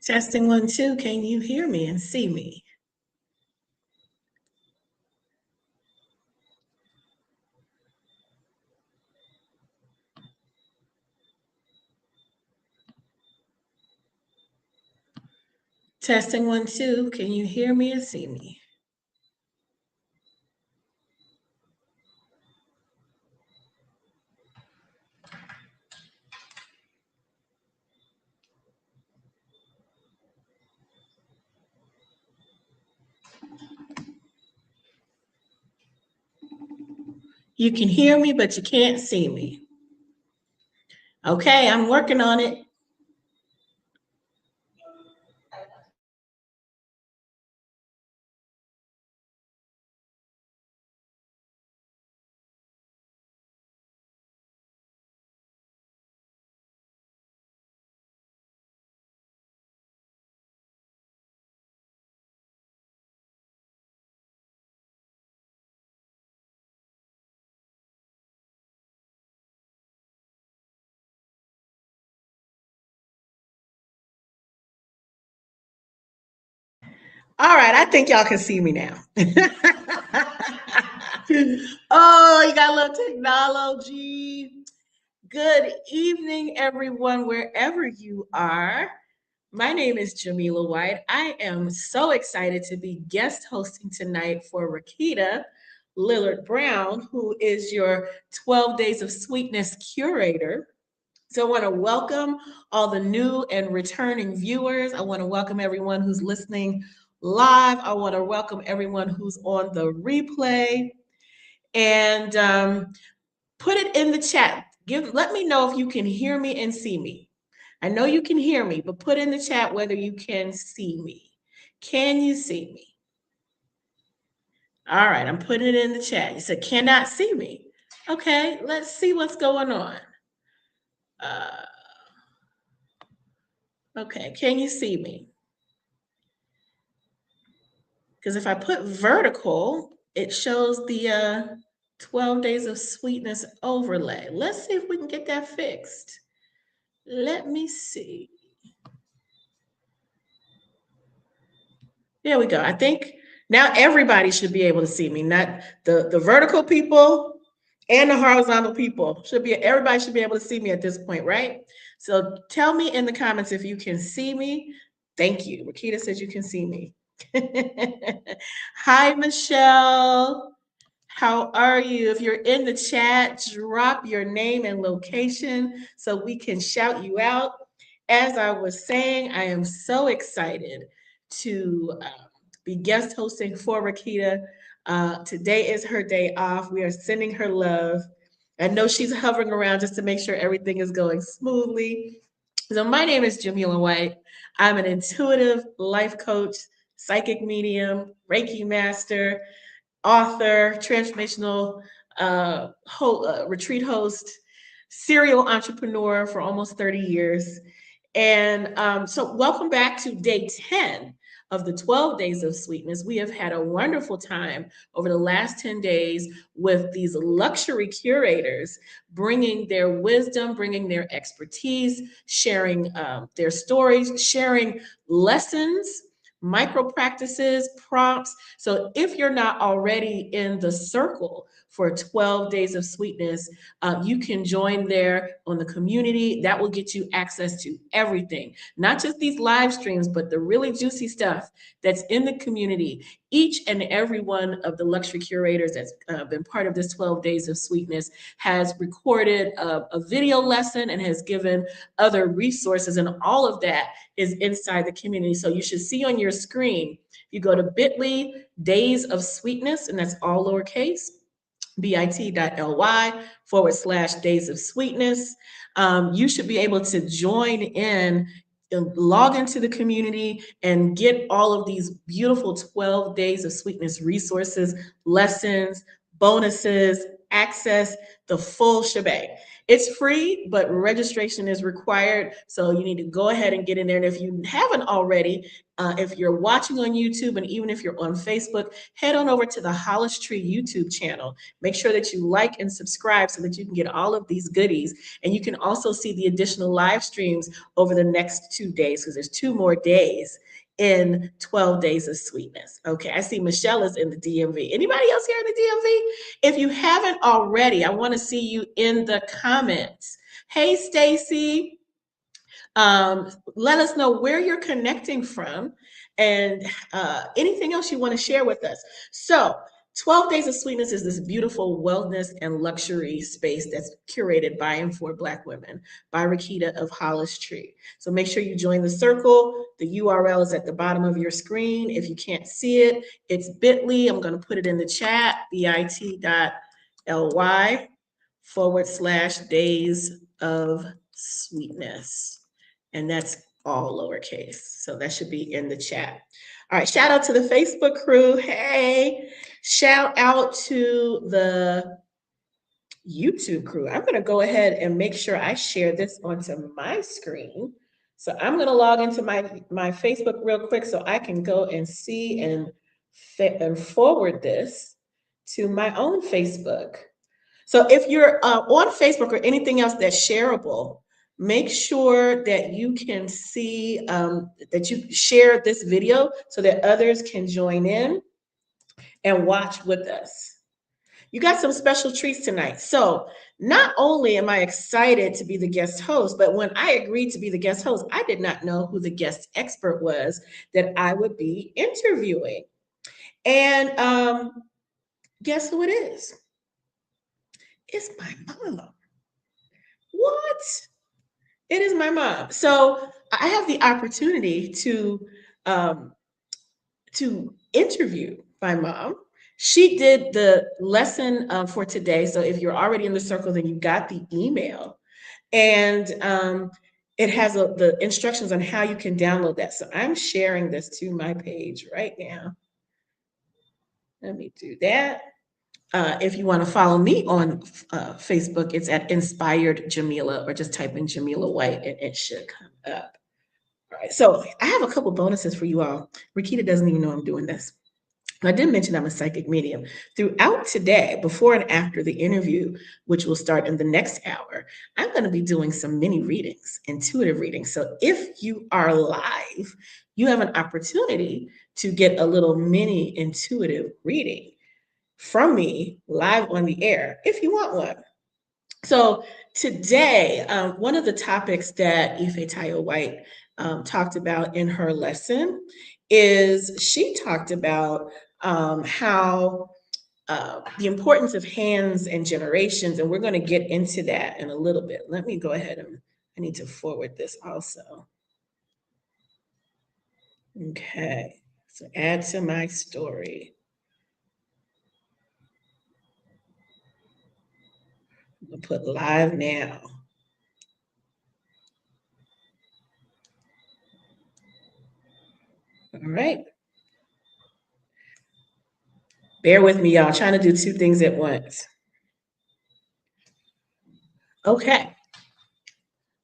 Testing 1, 2. Can you hear me and see me? Testing 1, 2. Can you hear me and see me? You can hear me, but you can't see me. Okay, I'm working on it. All right, I think y'all can see me now. Oh, you got a little technology. Good evening, everyone, wherever you are. My name is Jamila White. I am so excited to be guest hosting tonight for Rakita Lillard Brown, who is your 12 Days of Sweetness curator. So I want to welcome all the new and returning viewers. I want to welcome everyone who's listening live. I want to welcome everyone who's on the replay. And put it in the chat. Let me know if you can hear me and see me. I know you can hear me, but put in the chat whether you can see me. Can you see me? All right, I'm putting it in the chat. You said cannot see me. Okay, let's see what's going on. Okay, can you see me? Because if I put vertical, it shows the 12 Days of Sweetness overlay. Let's see if we can get that fixed. Let me see. There we go. I think now everybody should be able to see me, not the vertical people and the horizontal people. Everybody should be able to see me at this point, right? So tell me in the comments if you can see me. Thank you. Rakita says you can see me. Hi, Michelle. How are you? If you're in the chat, drop your name and location so we can shout you out. As I was saying, I am so excited to be guest hosting for Rakita. Today is her day off. We are sending her love. I know she's hovering around just to make sure everything is going smoothly. So my name is Jamila White. I'm an intuitive life coach, psychic medium, Reiki master, author, transformational retreat host, serial entrepreneur for almost 30 years. And so welcome back to day 10 of the 12 Days of Sweetness. We have had a wonderful time over the last 10 days with these luxury curators bringing their wisdom, bringing their expertise, sharing their stories, sharing lessons, micro practices, prompts. So if you're not already in the circle for 12 Days of Sweetness, you can join there on the community. That will get you access to everything, not just these live streams, but the really juicy stuff that's in the community. Each and every one of the luxury curators that's been part of this 12 Days of Sweetness has recorded a video lesson and has given other resources, and all of that is inside the community. So you should see on your screen, you go to bit.ly Days of Sweetness, and that's all lowercase, bit.ly/Days of Sweetness. You should be able to join in, log into the community, and get all of these beautiful 12 Days of Sweetness resources, lessons, bonuses, access the full shebang. It's free, but registration is required. So you need to go ahead and get in there. And if you haven't already, if you're watching on YouTube and even if you're on Facebook, head on over to the Hollis Tree YouTube channel. Make sure that you like and subscribe so that you can get all of these goodies. And you can also see the additional live streams over the next 2 days, because there's 2 more days in 12 days of sweetness. Okay, I see Michelle is in the DMV. Anybody else here in the DMV? If you haven't already, I want to see you in the comments. Hey, Stacy. Let us know where you're connecting from and anything else you want to share with us. So 12 Days of Sweetness is this beautiful wellness and luxury space that's curated by and for Black women by Rakita of Hollis Tree. So make sure you join the circle. The URL is at the bottom of your screen. If you can't see it, it's bit.ly. I'm going to put it in the chat, bit.ly/days of sweetness. And that's all lowercase. So that should be in the chat. All right, shout out to the Facebook crew. Hey, shout out to the YouTube crew. I'm going to go ahead and make sure I share this onto my screen. So I'm going to log into my Facebook real quick so I can go and see and forward this to my own Facebook. So if you're on Facebook or anything else that's shareable, make sure that you can see that you share this video so that others can join in and watch with us. You got some special treats tonight. So not only am I excited to be the guest host, but when I agreed to be the guest host, I did not know who the guest expert was that I would be interviewing. And guess who it is? It's my mom. What? It is my mom. So I have the opportunity to interview my mom. She did the lesson for today. So if you're already in the circle, then you got the email. And it has the instructions on how you can download that. So I'm sharing this to my page right now. Let me do that. If you want to follow me on Facebook, it's at Inspired Jamila, or just type in Jamila White and it should come up. All right, so I have a couple bonuses for you all. Rakita doesn't even know I'm doing this. I did mention I'm a psychic medium. Throughout today, before and after the interview, which will start in the next hour, I'm going to be doing some mini readings, intuitive readings. So if you are live, you have an opportunity to get a little mini intuitive reading from me live on the air if you want one. So today, one of the topics that Ifetayo White talked about in her lesson is she talked about how the importance of hands and generations, and we're going to get into that in a little bit. Let me go ahead and I need to forward this also. Okay, so add to my story. I'm going to put live now. All right. Bear with me, y'all. Trying to do 2 things at once. Okay.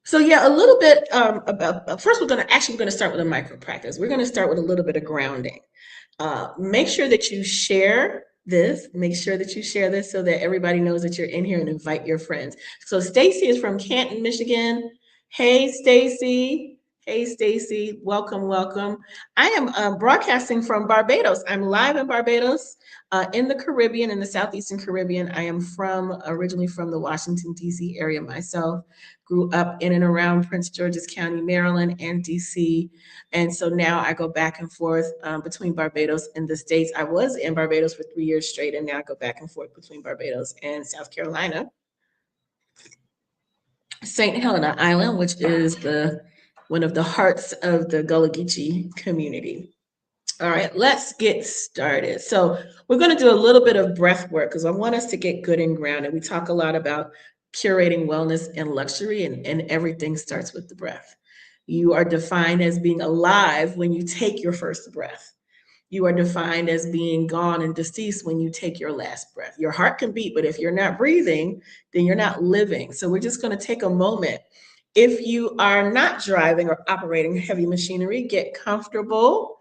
So yeah, a little bit about, first we're going to start with a micro practice. We're going to start with a little bit of grounding. Make sure that you share this. Make sure that you share this so that everybody knows that you're in here, and invite your friends. So Stacy is from Canton, Michigan. Hey, Stacy. Hey, Stacy. Welcome, welcome. I am broadcasting from Barbados. I'm live in Barbados, in the Caribbean, in the Southeastern Caribbean. I am originally from the Washington, D.C. area myself. Grew up in and around Prince George's County, Maryland, and D.C. And so now I go back and forth between Barbados and the States. I was in Barbados for 3 years straight, and now I go back and forth between Barbados and South Carolina. St. Helena Island, which is one of the hearts of the Gullah Geechee community. All right, let's get started. So we're going to do a little bit of breath work because I want us to get good and grounded. We talk a lot about curating wellness and luxury, and everything starts with the breath. You are defined as being alive when you take your first breath. you are defined as being gone and deceased when you take your last breath. Your heart can beat, but if you're not breathing, then you're not living. So we're just going to take a moment. If you are not driving or operating heavy machinery, get comfortable.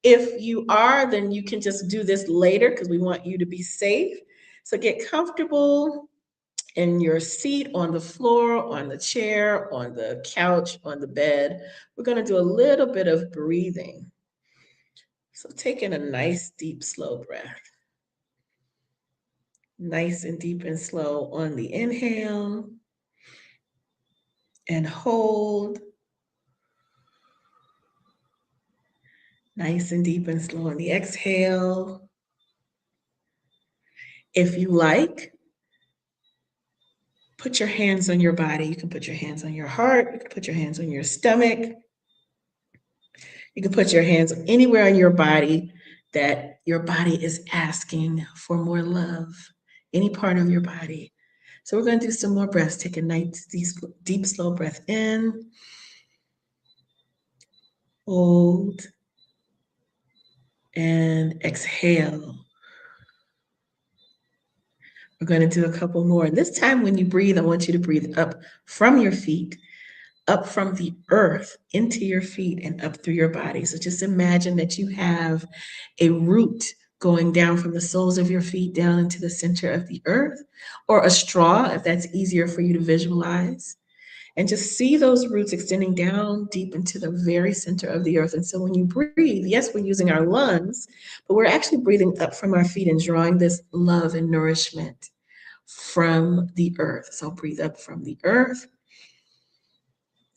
If you are, then you can just do this later because we want you to be safe. So get comfortable in your seat, on the floor, on the chair, on the couch, on the bed. We're going to do a little bit of breathing. So taking a nice, deep, slow breath. Nice and deep and slow on the inhale. And hold. Nice and deep and slow on the exhale. If you like, put your hands on your body. You can put your hands on your heart. You can put your hands on your stomach. You can put your hands anywhere on your body that your body is asking for more love, any part of your body. So we're going to do some more breaths. Take a nice, deep, slow breath in. Hold. And exhale. We're going to do a couple more. This time when you breathe, I want you to breathe up from your feet, up from the earth into your feet and up through your body. So just imagine that you have a root going down from the soles of your feet down into the center of the earth, or a straw if that's easier for you to visualize. And just see those roots extending down deep into the very center of the earth. And so when you breathe, yes, we're using our lungs, but we're actually breathing up from our feet and drawing this love and nourishment from the earth. So breathe up from the earth,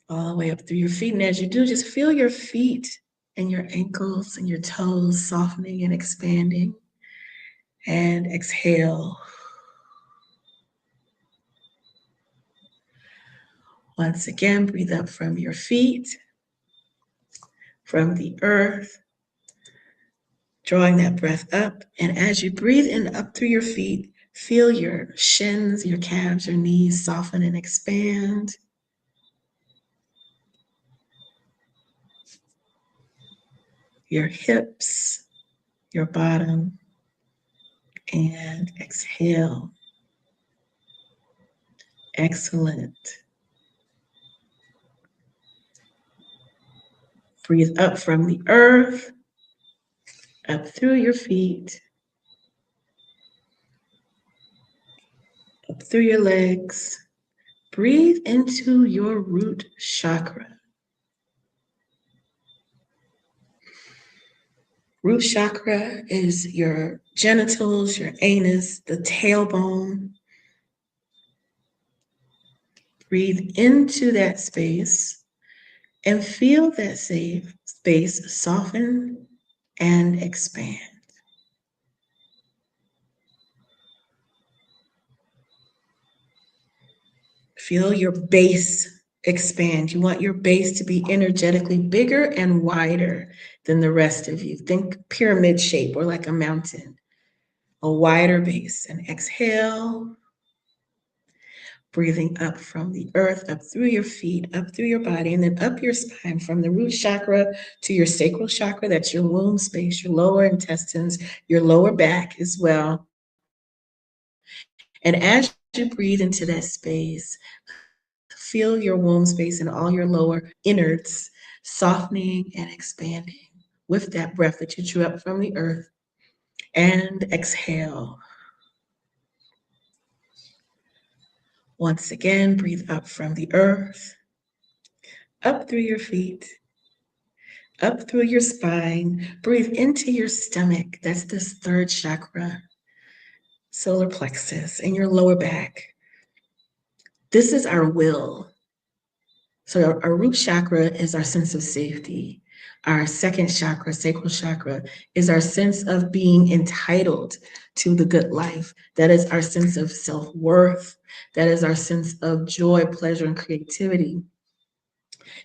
all the way up through your feet. And as you do, just feel your feet and your ankles and your toes softening and expanding. And exhale. Once again, breathe up from your feet, from the earth, drawing that breath up. And as you breathe in up through your feet, feel your shins, your calves, your knees soften and expand. Your hips, your bottom, and exhale. Excellent. Breathe up from the earth, up through your feet, up through your legs. Breathe into your root chakra. Root chakra is your genitals, your anus, the tailbone. Breathe into that space and feel that space soften and expand. Feel your base expand. You want your base to be energetically bigger and wider than the rest of you. Think pyramid shape or like a mountain, a wider base. And exhale. Breathing up from the earth, up through your feet, up through your body, and then up your spine from the root chakra to your sacral chakra. That's your womb space, your lower intestines, your lower back as well. And as you breathe into that space, feel your womb space and all your lower innards softening and expanding with that breath that you drew up from the earth. And exhale. Once again, breathe up from the earth, up through your feet, up through your spine. Breathe into your stomach. That's this third chakra, solar plexus, and your lower back. This is our will. So our root chakra is our sense of safety. Our second chakra, sacral chakra, is our sense of being entitled to the good life. That is our sense of self-worth. That is our sense of joy, pleasure, and creativity.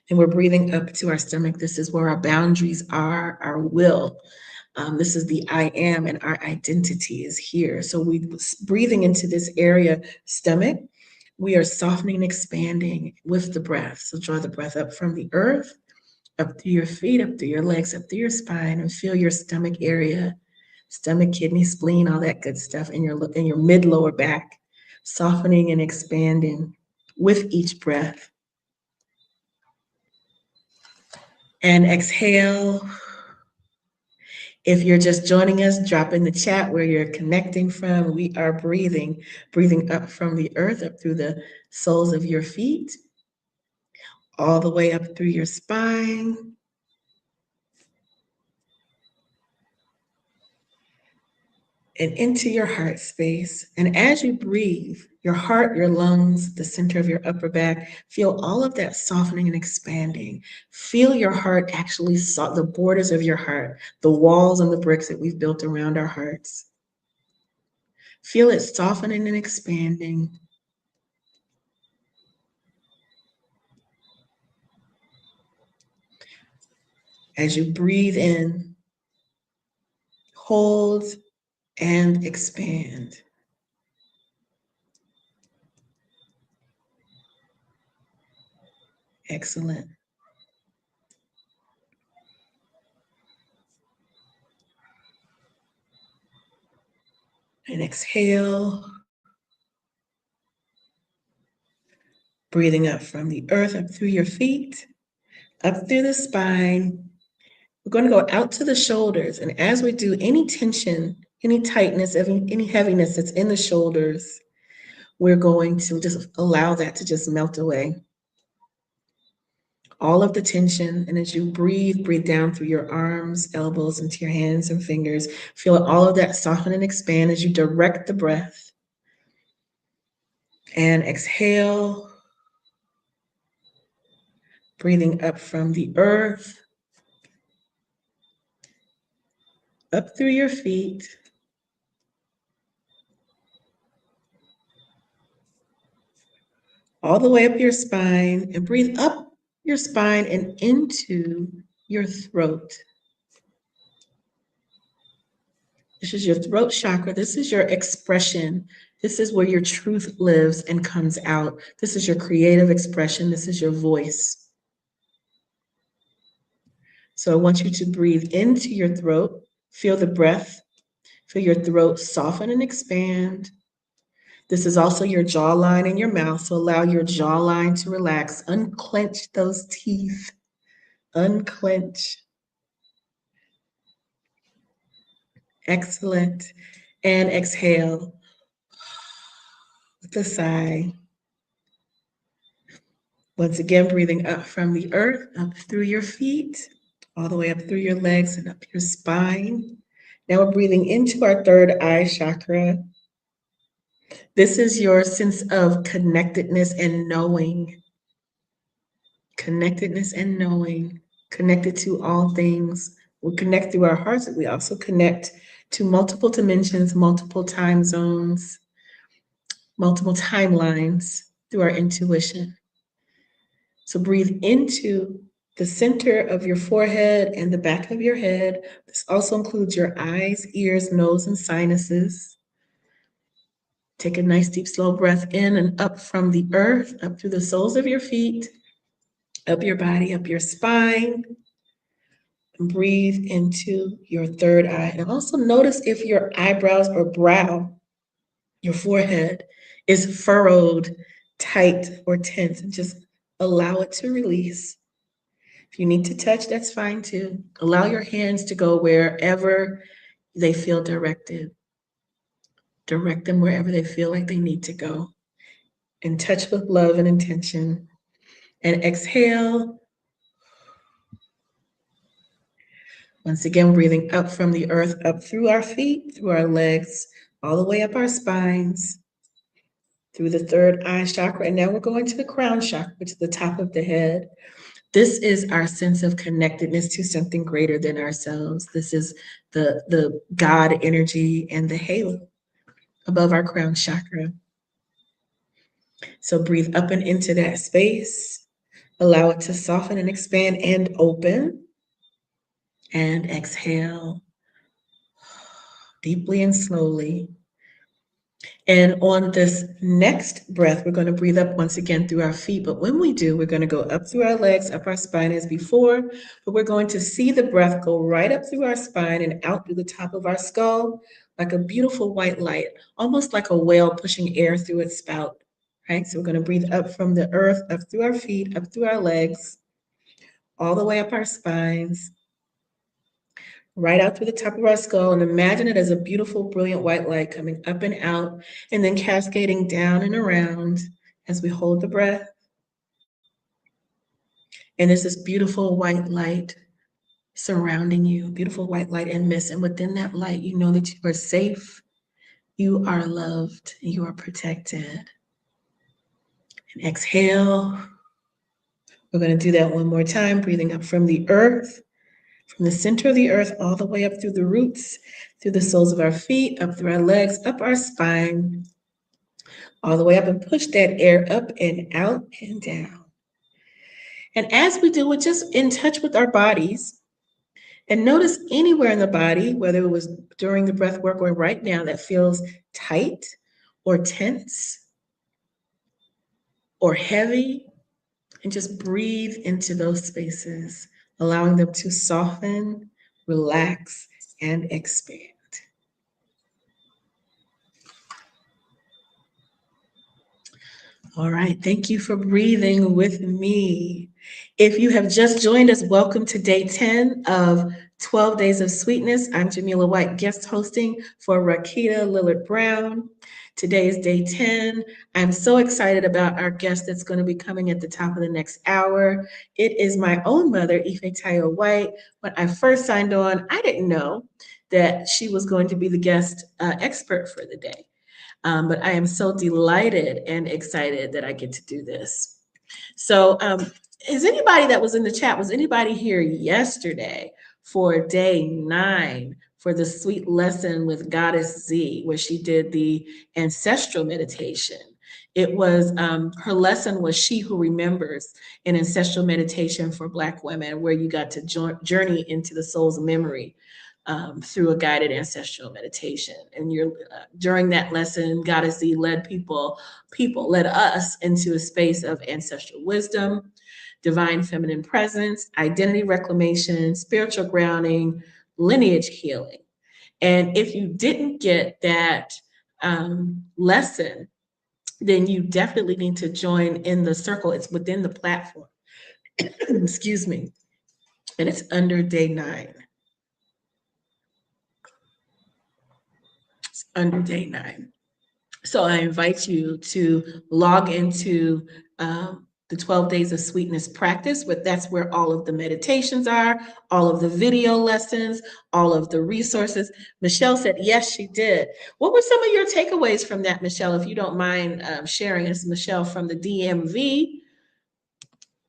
And we're breathing up to our stomach. This is where our boundaries are, our will. This is the I am, and our identity is here. So we breathing into this area, stomach, we are softening and expanding with the breath. So draw the breath up from the earth, up through your feet, up through your legs, up through your spine, and feel your stomach area, stomach, kidney, spleen, all that good stuff in your mid lower back, softening and expanding with each breath. And exhale. If you're just joining us, drop in the chat where you're connecting from. We are breathing up from the earth, up through the soles of your feet, all the way up through your spine, and into your heart space. And as you breathe, your heart, your lungs, the center of your upper back, feel all of that softening and expanding. Feel your heart actually, the borders of your heart, the walls and the bricks that we've built around our hearts. Feel it softening and expanding. As you breathe in, hold, and expand. Excellent. And exhale. Breathing up from the earth, up through your feet, up through the spine. We're going to go out to the shoulders. And as we do, any tension, any tightness, any heaviness that's in the shoulders, we're going to just allow that to just melt away. All of the tension. And as you breathe down through your arms, elbows, into your hands and fingers. Feel all of that soften and expand as you direct the breath. And exhale. Breathing up from the earth, up through your feet, all the way up your spine, and breathe up your spine and into your throat. This is your throat chakra. This is your expression. This is where your truth lives and comes out. This is your creative expression. This is your voice. So I want you to breathe into your throat. Feel the breath. Feel your throat soften and expand. This is also your jawline and your mouth, so allow your jawline to relax. Unclench those teeth. Unclench. Excellent. And exhale with a sigh. Once again, breathing up from the earth, up through your feet, all the way up through your legs and up your spine. Now we're breathing into our third eye chakra. This is your sense of connectedness and knowing. Connectedness and knowing. Connected to all things. We connect through our hearts, but we also connect to multiple dimensions, multiple time zones, multiple timelines through our intuition. So breathe into the center of your forehead and the back of your head. This also includes your eyes, ears, nose, and sinuses. Take a nice deep slow breath in and up from the earth, up through the soles of your feet, up your body, up your spine. And breathe into your third eye. And also notice if your eyebrows or brow, your forehead, is furrowed, tight, or tense, and just allow it to release. If you need to touch, that's fine too. Allow your hands to go wherever they feel directed. Direct them wherever they feel like they need to go. And touch with love and intention. And exhale. Once again, breathing up from the earth, up through our feet, through our legs, all the way up our spines, through the third eye chakra. And now we're going to the crown chakra, which is the top of the head. This is our sense of connectedness to something greater than ourselves. This is the God energy and the halo above our crown chakra. So breathe up and into that space. Allow it to soften and expand and open. And exhale deeply and slowly. And on this next breath, we're going to breathe up once again through our feet. But when we do, we're going to go up through our legs, up our spine as before. But we're going to see the breath go right up through our spine and out through the top of our skull like a beautiful white light, almost like a whale pushing air through its spout. Right? So we're going to breathe up from the earth, up through our feet, up through our legs, all the way up our spines, right out through the top of our skull, and imagine it as a beautiful, brilliant white light coming up and out, and then cascading down and around as we hold the breath. And there's this beautiful white light surrounding you, beautiful white light and mist. And within that light, you know that you are safe, you are loved, and you are protected. And exhale. We're going to do that one more time, breathing up from the earth, from the center of the earth, all the way up through the roots, through the soles of our feet, up through our legs, up our spine, all the way up, and push that air up and out and down. And as we do, we're just in touch with our bodies. And notice anywhere in the body, whether it was during the breath work or right now, that feels tight or tense or heavy, and just breathe into those spaces, allowing them to soften, relax, and expand. All right, thank you for breathing with me. If you have just joined us, welcome to day 10 of 12 Days of Sweetness. I'm Jamila White, guest hosting for Rakita Lillard Brown. Today is day 10. I'm so excited about our guest that's going to be coming at the top of the next hour. It is my own mother, Ifetayo White. When I first signed on, I didn't know that she was going to be the guest expert for the day. But I am so delighted and excited that I get to do this. So, is anybody that was in the chat, was anybody here yesterday for day 9 for the sweet lesson with Goddess Z, where she did the ancestral meditation? It was, her lesson was She Who Remembers, an ancestral meditation for Black women, where you got to journey into the soul's memory through a guided ancestral meditation. And during that lesson, Goddess Z led led us into a space of ancestral wisdom, divine feminine presence, identity reclamation, spiritual grounding, lineage healing. And if you didn't get that lesson, then you definitely need to join in the circle. It's within the platform. Excuse me. And it's under day 9. Under day 9. So I invite you to log into the 12 Days of Sweetness practice, but that's where all of the meditations are, all of the video lessons, all of the resources. Michelle said, yes, she did. What were some of your takeaways from that, Michelle, if you don't mind sharing? It's Michelle from the DMV,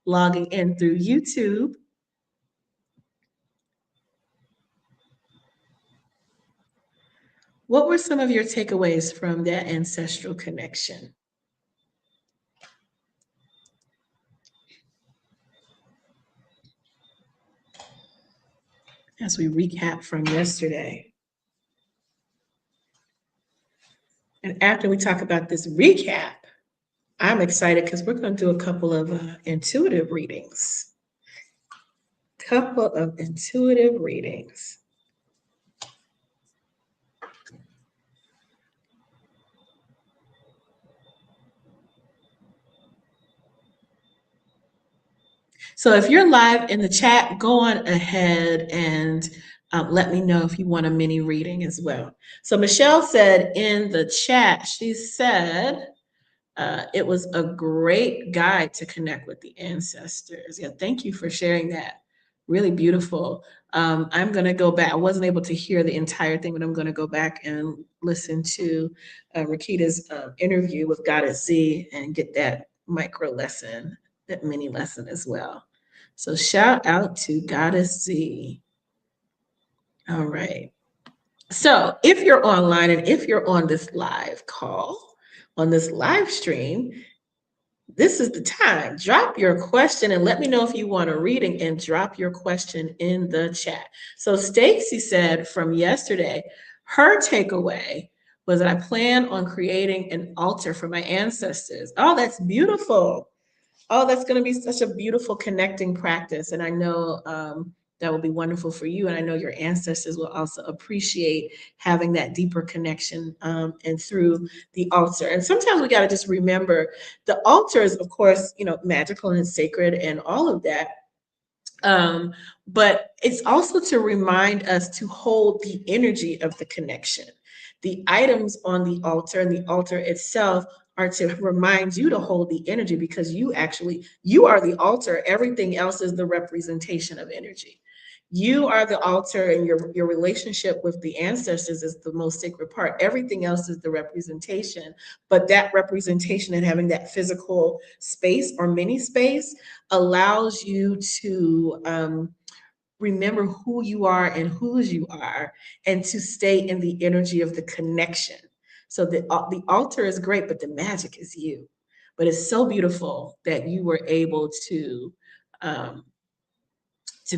logging in through YouTube. What were some of your takeaways from that ancestral connection? As we recap from yesterday. And after we talk about this recap, I'm excited because we're going to do a couple of intuitive readings. So if you're live in the chat, go on ahead and let me know if you want a mini reading as well. So Michelle said in the chat, she said, it was a great guide to connect with the ancestors. Yeah, thank you for sharing that. Really beautiful. I'm going to go back. I wasn't able to hear the entire thing, but I'm going to go back and listen to Rakita's interview with Goddess Z and get that micro lesson, that mini lesson as well. So shout out to Goddess Z. All right. So if you're online and if you're on this live call, on this live stream, this is the time. Drop your question and let me know if you want a reading, and drop your question in the chat. So Stacy said from yesterday, her takeaway was that I plan on creating an altar for my ancestors. Oh, that's beautiful. Oh, that's going to be such a beautiful connecting practice. And I know that will be wonderful for you. And I know your ancestors will also appreciate having that deeper connection and through the altar. And sometimes we got to just remember the altar is, of course, magical and sacred and all of that. But it's also to remind us to hold the energy of the connection. The items on the altar and the altar itself are to remind you to hold the energy, because you are the altar. Everything else is the representation of energy. You are the altar, and your relationship with the ancestors is the most sacred part. Everything else is the representation, but that representation and having that physical space or mini space allows you to remember who you are and whose you are, and to stay in the energy of the connection. So the altar is great, but the magic is you. But it's so beautiful that you were able to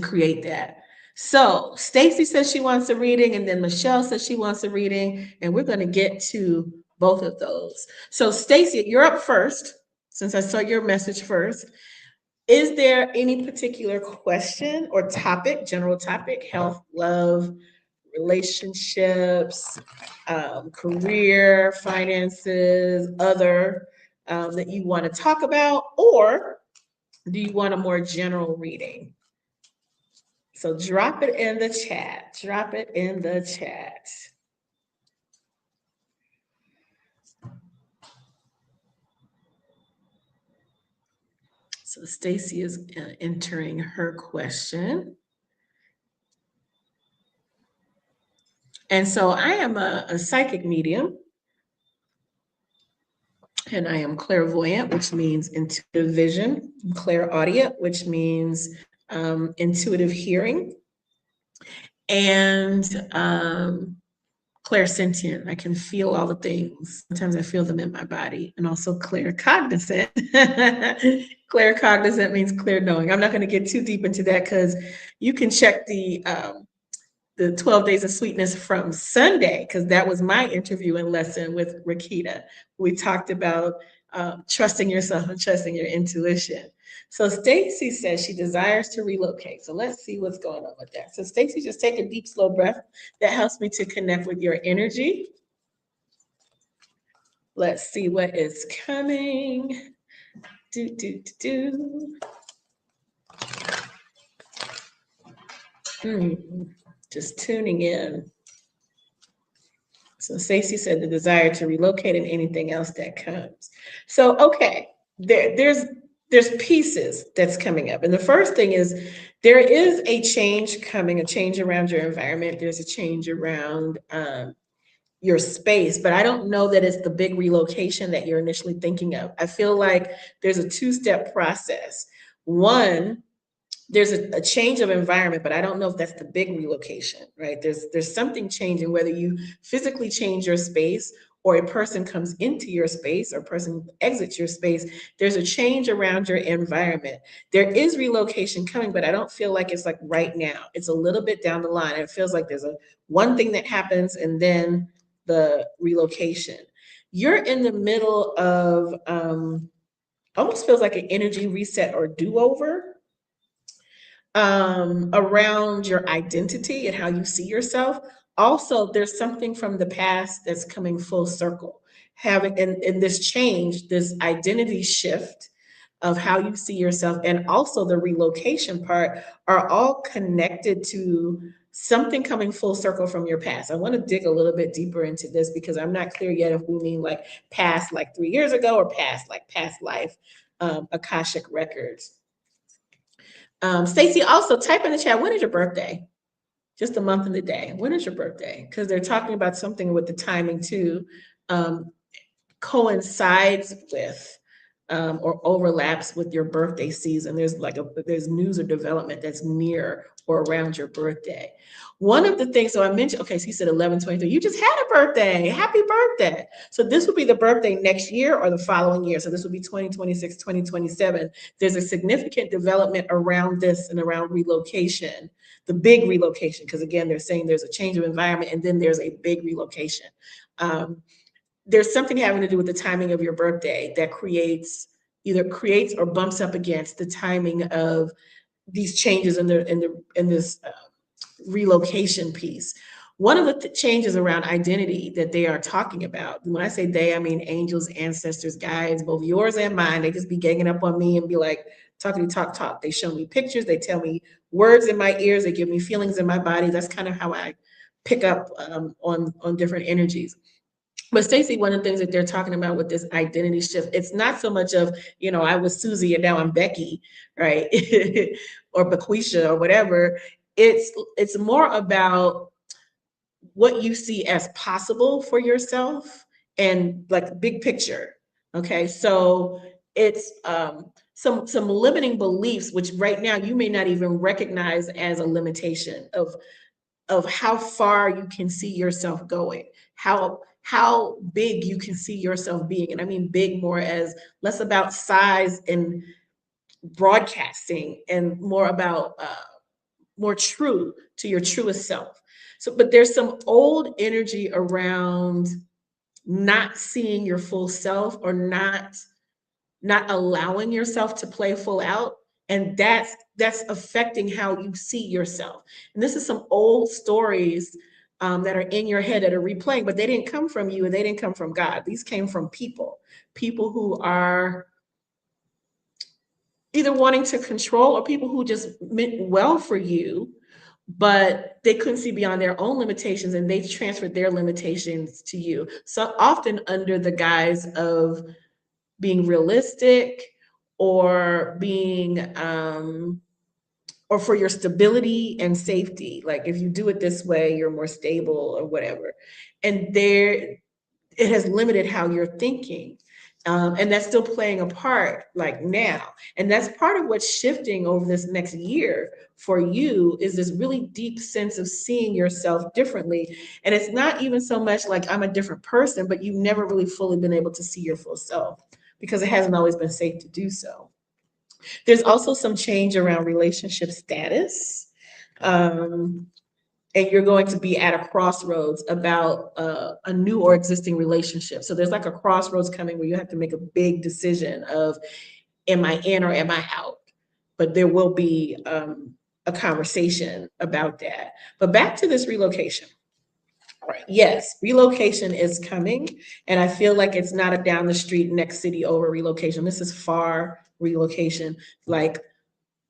create that. So Stacy says she wants a reading, and then Michelle says she wants a reading, and we're going to get to both of those. So Stacy, you're up first, since I saw your message first. Is there any particular question or topic, general topic, health, love, relationships, career, finances, other, that you want to talk about, or do you want a more general reading? So drop it in the chat. Drop it in the chat. So Stacy is entering her question. And so I am a psychic medium, and I am clairvoyant, which means intuitive vision, clairaudient, which means intuitive hearing, and clairsentient. I can feel all the things. Sometimes I feel them in my body, and also claircognizant. Claircognizant means clear knowing. I'm not going to get too deep into that, because you can check the 12 Days of Sweetness from Sunday, because that was my interview and lesson with Rakita. We talked about trusting yourself and trusting your intuition. So Stacy says she desires to relocate. So let's see what's going on with that. So Stacy, just take a deep, slow breath. That helps me to connect with your energy. Let's see what is coming. Just tuning in. So Stacey said the desire to relocate and anything else that comes. So, okay, there's pieces that's coming up. And the first thing is there is a change coming, a change around your environment. There's a change around your space, but I don't know that it's the big relocation that you're initially thinking of. I feel like there's a two-step process. One, there's a change of environment, but I don't know if that's the big relocation, right? There's something changing, whether you physically change your space or a person comes into your space or a person exits your space. There's a change around your environment. There is relocation coming, but I don't feel like it's like right now. It's a little bit down the line. It feels like there's one thing that happens and then the relocation. You're in the middle of almost feels like an energy reset or do-over around your identity and how you see yourself. Also, there's something from the past that's coming full circle. Having in this change, this identity shift of how you see yourself, and also the relocation part, are all connected to something coming full circle from your past. I want to dig a little bit deeper into this, because I'm not clear yet if we mean like past like 3 years ago, or past like past life, Akashic records. Stacey, also type in the chat, when is your birthday? Just the month and the day. When is your birthday? Because they're talking about something with the timing too, coincides with or overlaps with your birthday season. There's news or development that's near or around your birthday. One of the things, so I mentioned, okay, so you said 11/23. You just had a birthday. Happy birthday. So this would be the birthday next year or the following year. So this would be 2026, 2027. There's a significant development around this and around relocation, the big relocation, because again, they're saying there's a change of environment and then there's a big relocation. There's something having to do with the timing of your birthday that either creates or bumps up against the timing of these changes in this relocation piece. One of the changes around identity that they are talking about, when I say they, I mean angels, ancestors, guides, both yours and mine. They just be ganging up on me and be like, talking talk. They show me pictures, they tell me words in my ears, they give me feelings in my body. That's kind of how I pick up on different energies. But Stacey, one of the things that they're talking about with this identity shift, it's not so much of, I was Susie and now I'm Becky, right? Or Bequisha or whatever. It's more about what you see as possible for yourself and like big picture. Okay. So it's some limiting beliefs, which right now you may not even recognize as a limitation of how far you can see yourself going, how big you can see yourself being. And I mean big more as less about size and broadcasting and more about more true to your truest self. So, but there's some old energy around not seeing your full self or not allowing yourself to play full out, and that's affecting how you see yourself. And this is some old stories that are in your head that are replaying, but they didn't come from you and they didn't come from God. These came from people who are either wanting to control or people who just meant well for you, but they couldn't see beyond their own limitations and they transferred their limitations to you. So often under the guise of being realistic or being or for your stability and safety. Like if you do it this way, you're more stable or whatever. And it has limited how you're thinking. And that's still playing a part like now. And that's part of what's shifting over this next year for you is this really deep sense of seeing yourself differently. And it's not even so much like I'm a different person, but you've never really fully been able to see your full self because it hasn't always been safe to do so. There's also some change around relationship status. Um, and you're going to be at a crossroads about a new or existing relationship. So there's like a crossroads coming where you have to make a big decision of, am I in or am I out? But there will be a conversation about that. But back to this relocation. All right. Yes, relocation is coming. And I feel like it's not a down the street, next city over relocation. This is far relocation, like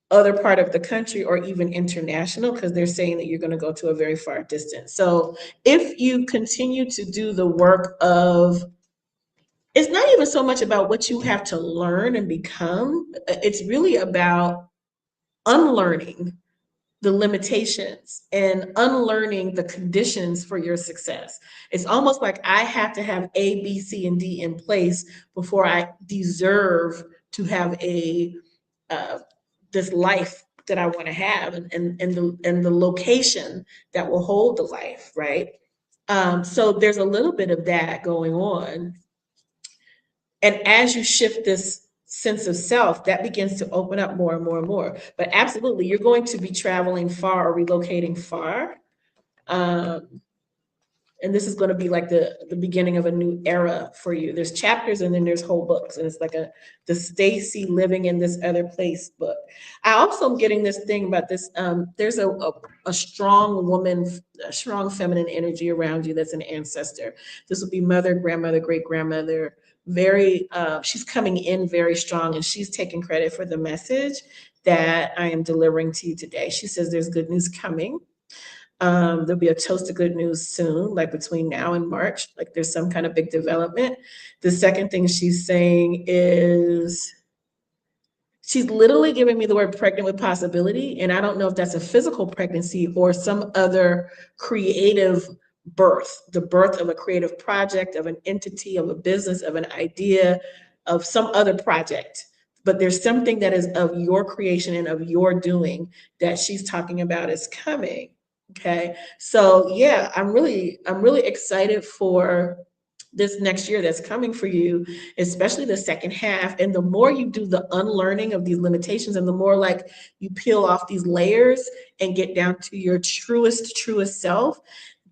other part of the country or even international, because they're saying that you're going to go to a very far distance. So if you continue to do the work of, it's not even so much about what you have to learn and become, it's really about unlearning the limitations and unlearning the conditions for your success. It's almost like I have to have A, B, C, and D in place before I deserve to have this life that I want to have and the location that will hold the life, right? So there's a little bit of that going on. And as you shift this sense of self, that begins to open up more and more and more. But absolutely, you're going to be traveling far or relocating far. And this is going to be like the beginning of a new era for you. There's chapters and then there's whole books, and it's like the Stacy living in this other place book. I also am getting this thing about this. There's a strong woman, a strong feminine energy around you that's an ancestor. This will be mother, grandmother, great grandmother. Very, she's coming in very strong, and she's taking credit for the message that I am delivering to you today. She says there's good news coming. There'll be a toast of good news soon, like between now and March, like there's some kind of big development. The second thing she's saying is she's literally giving me the word pregnant with possibility. And I don't know if that's a physical pregnancy or some other creative birth, the birth of a creative project, of an entity, of a business, of an idea, of some other project. But there's something that is of your creation and of your doing that she's talking about is coming. Okay. So yeah, I'm really excited for this next year that's coming for you, especially the second half. And the more you do the unlearning of these limitations and the more like you peel off these layers and get down to your truest self,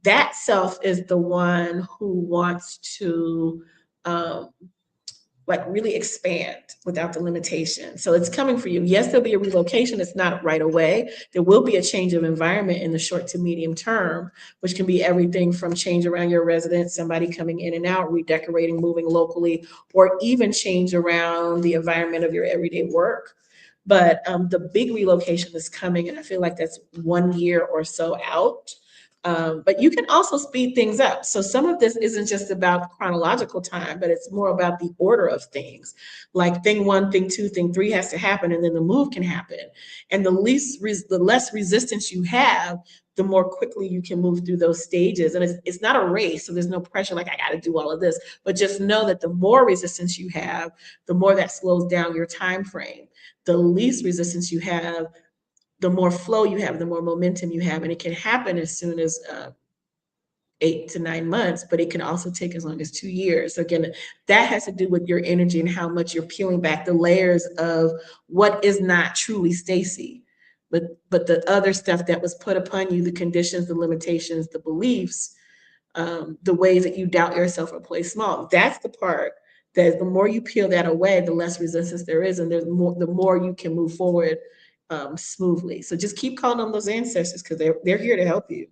that self is the one who wants to like really expand without the limitation. So it's coming for you. Yes, there'll be a relocation. It's not right away. There will be a change of environment in the short to medium term, which can be everything from change around your residence, somebody coming in and out, redecorating, moving locally, or even change around the environment of your everyday work. But the big relocation is coming, and I feel like that's 1 year or so out. But you can also speed things up. So some of this isn't just about chronological time, but it's more about the order of things. Like thing one, thing two, thing three has to happen, and then the move can happen. And the less resistance you have, the more quickly you can move through those stages. And it's not a race, so there's no pressure like I got to do all of this. But just know that the more resistance you have, the more that slows down your time frame. The least resistance you have, the more flow you have, the more momentum you have. And it can happen as soon as 8 to 9 months, but it can also take as long as 2 years. So again, that has to do with your energy and how much you're peeling back the layers of what is not truly Stacy, but the other stuff that was put upon you, the conditions, the limitations, the beliefs, the ways that you doubt yourself or play small. That's the part that the more you peel that away, the less resistance there is, and the more you can move forward smoothly. So just keep calling on those ancestors because they're here to help you.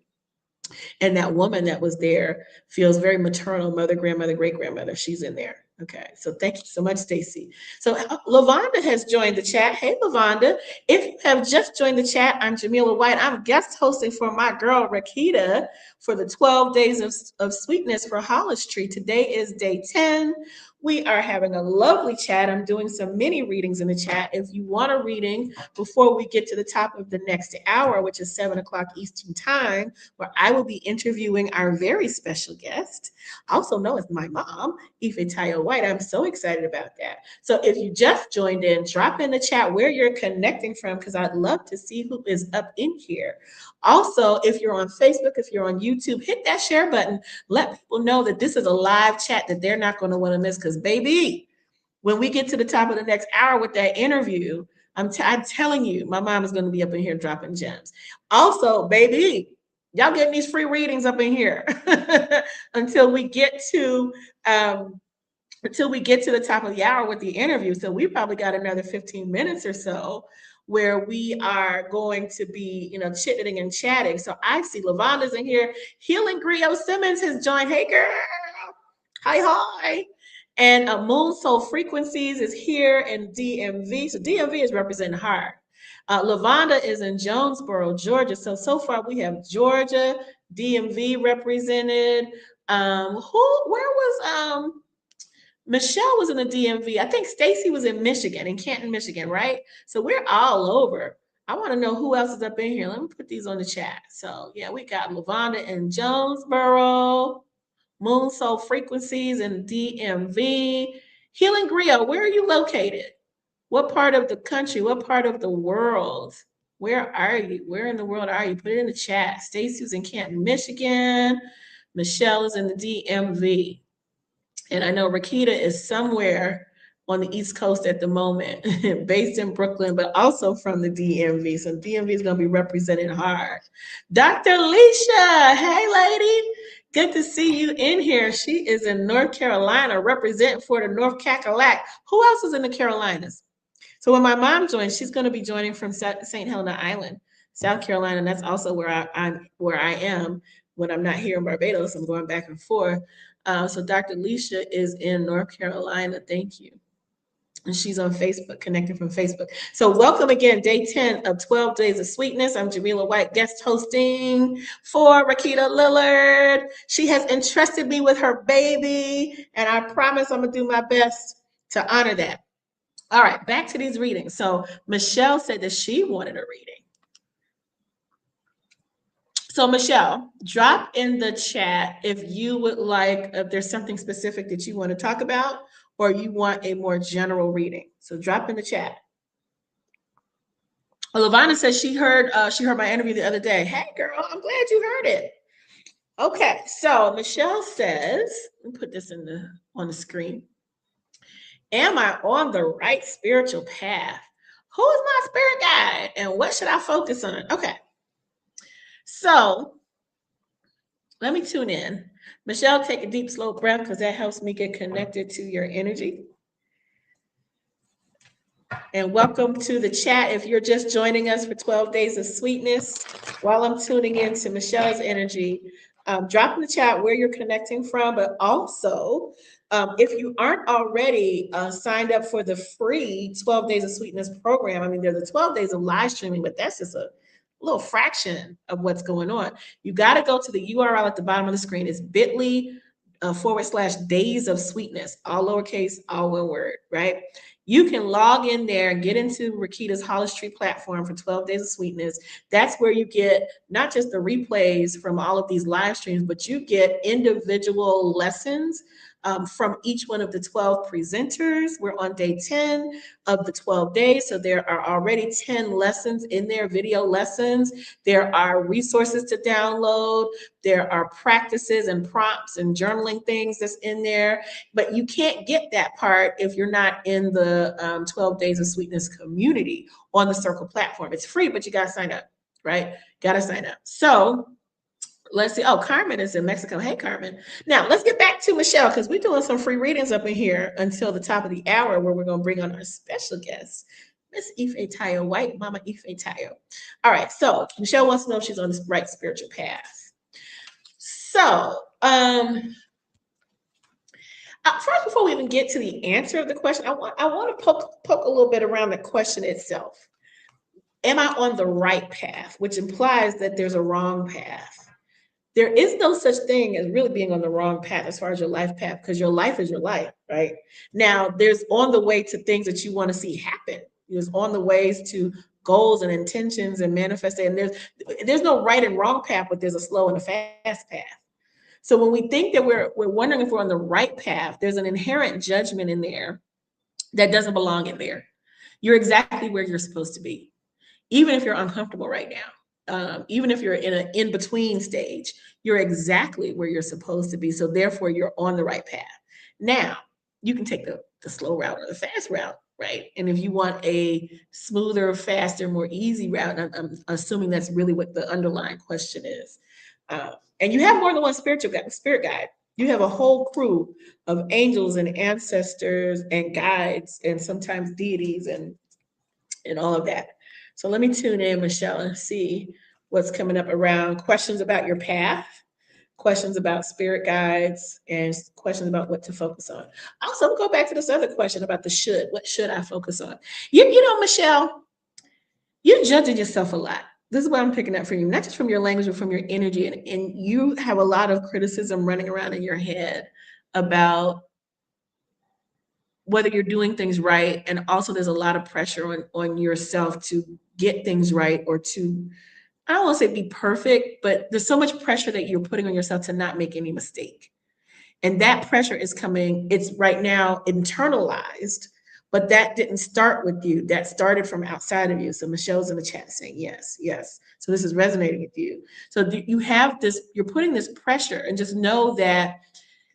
And that woman that was there feels very maternal, mother, grandmother, great grandmother. She's in there. Okay, so thank you so much, Stacy. So Lavonda has joined the chat. Hey, Lavonda. If you have just joined the chat, I'm Jamila White. I'm guest hosting for my girl, Rakita, for the 12 Days of Sweetness for Hollistree. Today is day 10. We are having a lovely chat. I'm doing some mini readings in the chat. If you want a reading before we get to the top of the next hour, which is 7 o'clock Eastern Time, where I will be interviewing our very special guest, also known as my mom, Ifetayo White. I'm so excited about that. So if you just joined in, drop in the chat where you're connecting from, because I'd love to see who is up in here. Also, if you're on Facebook, if you're on YouTube, hit that share button. Let people know that this is a live chat that they're not going to want to miss, because baby, when we get to the top of the next hour with that interview, I'm telling you, my mom is going to be up in here dropping gems. Also, baby, y'all getting these free readings up in here until we get to the top of the hour with the interview. So we probably got another 15 minutes or so where we are going to be, chitting and chatting. So I see Lavonda's in here. Healing Griot Simmons has joined. Hey, girl. Hi. And Moon Soul Frequencies is here in DMV. So DMV is representing heart. Lavonda is in Jonesboro, Georgia. So far we have Georgia, DMV represented. Where was Michelle was in the DMV. I think Stacy was in Michigan, in Canton, Michigan, right? So we're all over. I want to know who else is up in here. Let me put these on the chat. So yeah, we got Lavonda in Jonesboro, Moon Soul Frequencies in DMV. Healing Griot, where are you located? What part of the country? What part of the world? Where are you? Where in the world are you? Put it in the chat. Stacy's in Canton, Michigan. Michelle is in the DMV. And I know Rakita is somewhere on the East Coast at the moment, based in Brooklyn, but also from the DMV. So DMV is going to be represented hard. Dr. Leisha, hey, lady. Good to see you in here. She is in North Carolina, representing for the North Cackalack. Who else is in the Carolinas? So when my mom joins, she's going to be joining from St. Helena Island, South Carolina. And that's also where I am when I'm not here in Barbados. I'm going back and forth. So Dr. Leisha is in North Carolina. Thank you. And she's on Facebook, connecting from Facebook. So welcome again, day 10 of 12 Days of Sweetness. I'm Jamila White, guest hosting for Rakita Lillard. She has entrusted me with her baby, and I promise I'm going to do my best to honor that. All right, back to these readings. So Michelle said that she wanted a reading. So Michelle, drop in the chat if you would like, if there's something specific that you want to talk about, or you want a more general reading. So drop in the chat. Lavonna says she heard my interview the other day. Hey girl, I'm glad you heard it. Okay, so Michelle says, let me put this on the screen. Am I on the right spiritual path? Who is my spirit guide and what should I focus on? Okay. So Let me tune in. Michelle, take a deep, slow breath because that helps me get connected to your energy. And welcome to the chat. If you're just joining us for 12 Days of Sweetness, while I'm tuning into Michelle's energy, drop in the chat where you're connecting from, but also if you aren't already signed up for the free 12 Days of Sweetness program, I mean, there's a 12 days of live streaming, but that's just a little fraction of what's going on. You got to go to the URL at the bottom of the screen. It's bit.ly/days of sweetness, all lowercase, all one word, right? You can log in there and get into Rakita's Holistry platform for 12 Days of Sweetness. That's where you get not just the replays from all of these live streams, but you get individual lessons from each one of the 12 presenters. We're on day 10 of the 12 days. So there are already 10 lessons in there, video lessons. There are resources to download. There are practices and prompts and journaling things that's in there. But you can't get that part if you're not in the 12 Days of Sweetness community on the Circle platform. It's free, but you got to sign up, right? Got to sign up. So let's see. Oh, Carmen is in Mexico. Hey, Carmen. Now, let's get back to Michelle because we're doing some free readings up in here until the top of the hour where we're going to bring on our special guest, Miss Ifetayo White, Mama Ifetayo. All right. So Michelle wants to know if she's on the right spiritual path. So, first, before we even get to the answer of the question, I want to poke a little bit around the question itself. Am I on the right path? Which implies that there's a wrong path. There is no such thing as really being on the wrong path as far as your life path, because your life is your life, right? Now, there's on the way to things that you want to see happen. There's on the ways to goals and intentions and manifesting. And there's no right and wrong path, but there's a slow and a fast path. So when we think that we're wondering if we're on the right path, there's an inherent judgment in there that doesn't belong in there. You're exactly where you're supposed to be, even if you're uncomfortable right now. Even if you're in an in-between stage, you're exactly where you're supposed to be. So therefore, you're on the right path. Now, you can take the slow route or the fast route, right? And if you want a smoother, faster, more easy route, I'm assuming that's really what the underlying question is. And you have more than one spirit guide. You have a whole crew of angels and ancestors and guides and sometimes deities and all of that. So let me tune in, Michelle, and see what's coming up around questions about your path, questions about spirit guides, and questions about what to focus on. Also, we'll go back to this other question about the should. What should I focus on? You know, Michelle, you're judging yourself a lot. This is what I'm picking up from you, not just from your language, but from your energy. And you have a lot of criticism running around in your head about whether you're doing things right. And also there's a lot of pressure on yourself to get things right or to, I don't want to say be perfect, but there's so much pressure that you're putting on yourself to not make any mistake. And that pressure is coming, it's right now internalized, but that didn't start with you. That started from outside of you. So Michelle's in the chat saying, yes, yes. So this is resonating with you. So you have this, you're putting this pressure, and just know that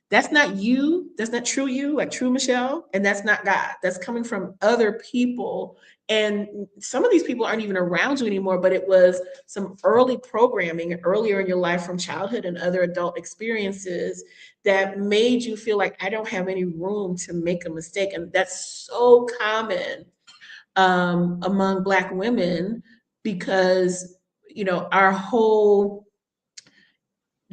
that's not you. That's not true you, like true Michelle. And that's not God. That's coming from other people. And some of these people aren't even around you anymore, but it was some early programming earlier in your life from childhood and other adult experiences that made you feel like I don't have any room to make a mistake. And that's so common among Black women because, you know, our whole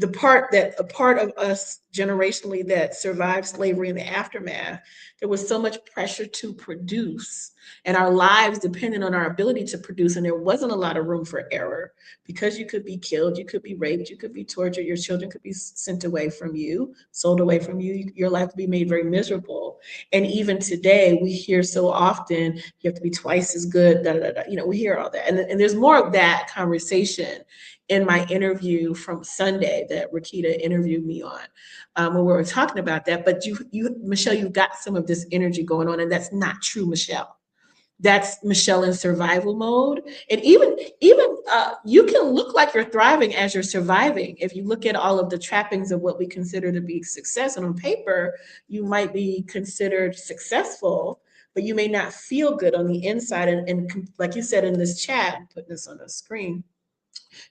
a part of us generationally that survived slavery in the aftermath, there was so much pressure to produce, and our lives depended on our ability to produce, and there wasn't a lot of room for error because you could be killed, you could be raped, you could be tortured, your children could be sent away from you, sold away from you, your life could be made very miserable. And even today, we hear so often, you have to be twice as good, da, da, da. You know, we hear all that. And there's more of that conversation in my interview from Sunday that Rakita interviewed me on, when we were talking about that. But you, Michelle, you've got some of this energy going on, and that's not true, Michelle. That's Michelle in survival mode. And even you can look like you're thriving as you're surviving. If you look at all of the trappings of what we consider to be success, and on paper, you might be considered successful, but you may not feel good on the inside. And like you said in this chat, I'm putting this on the screen,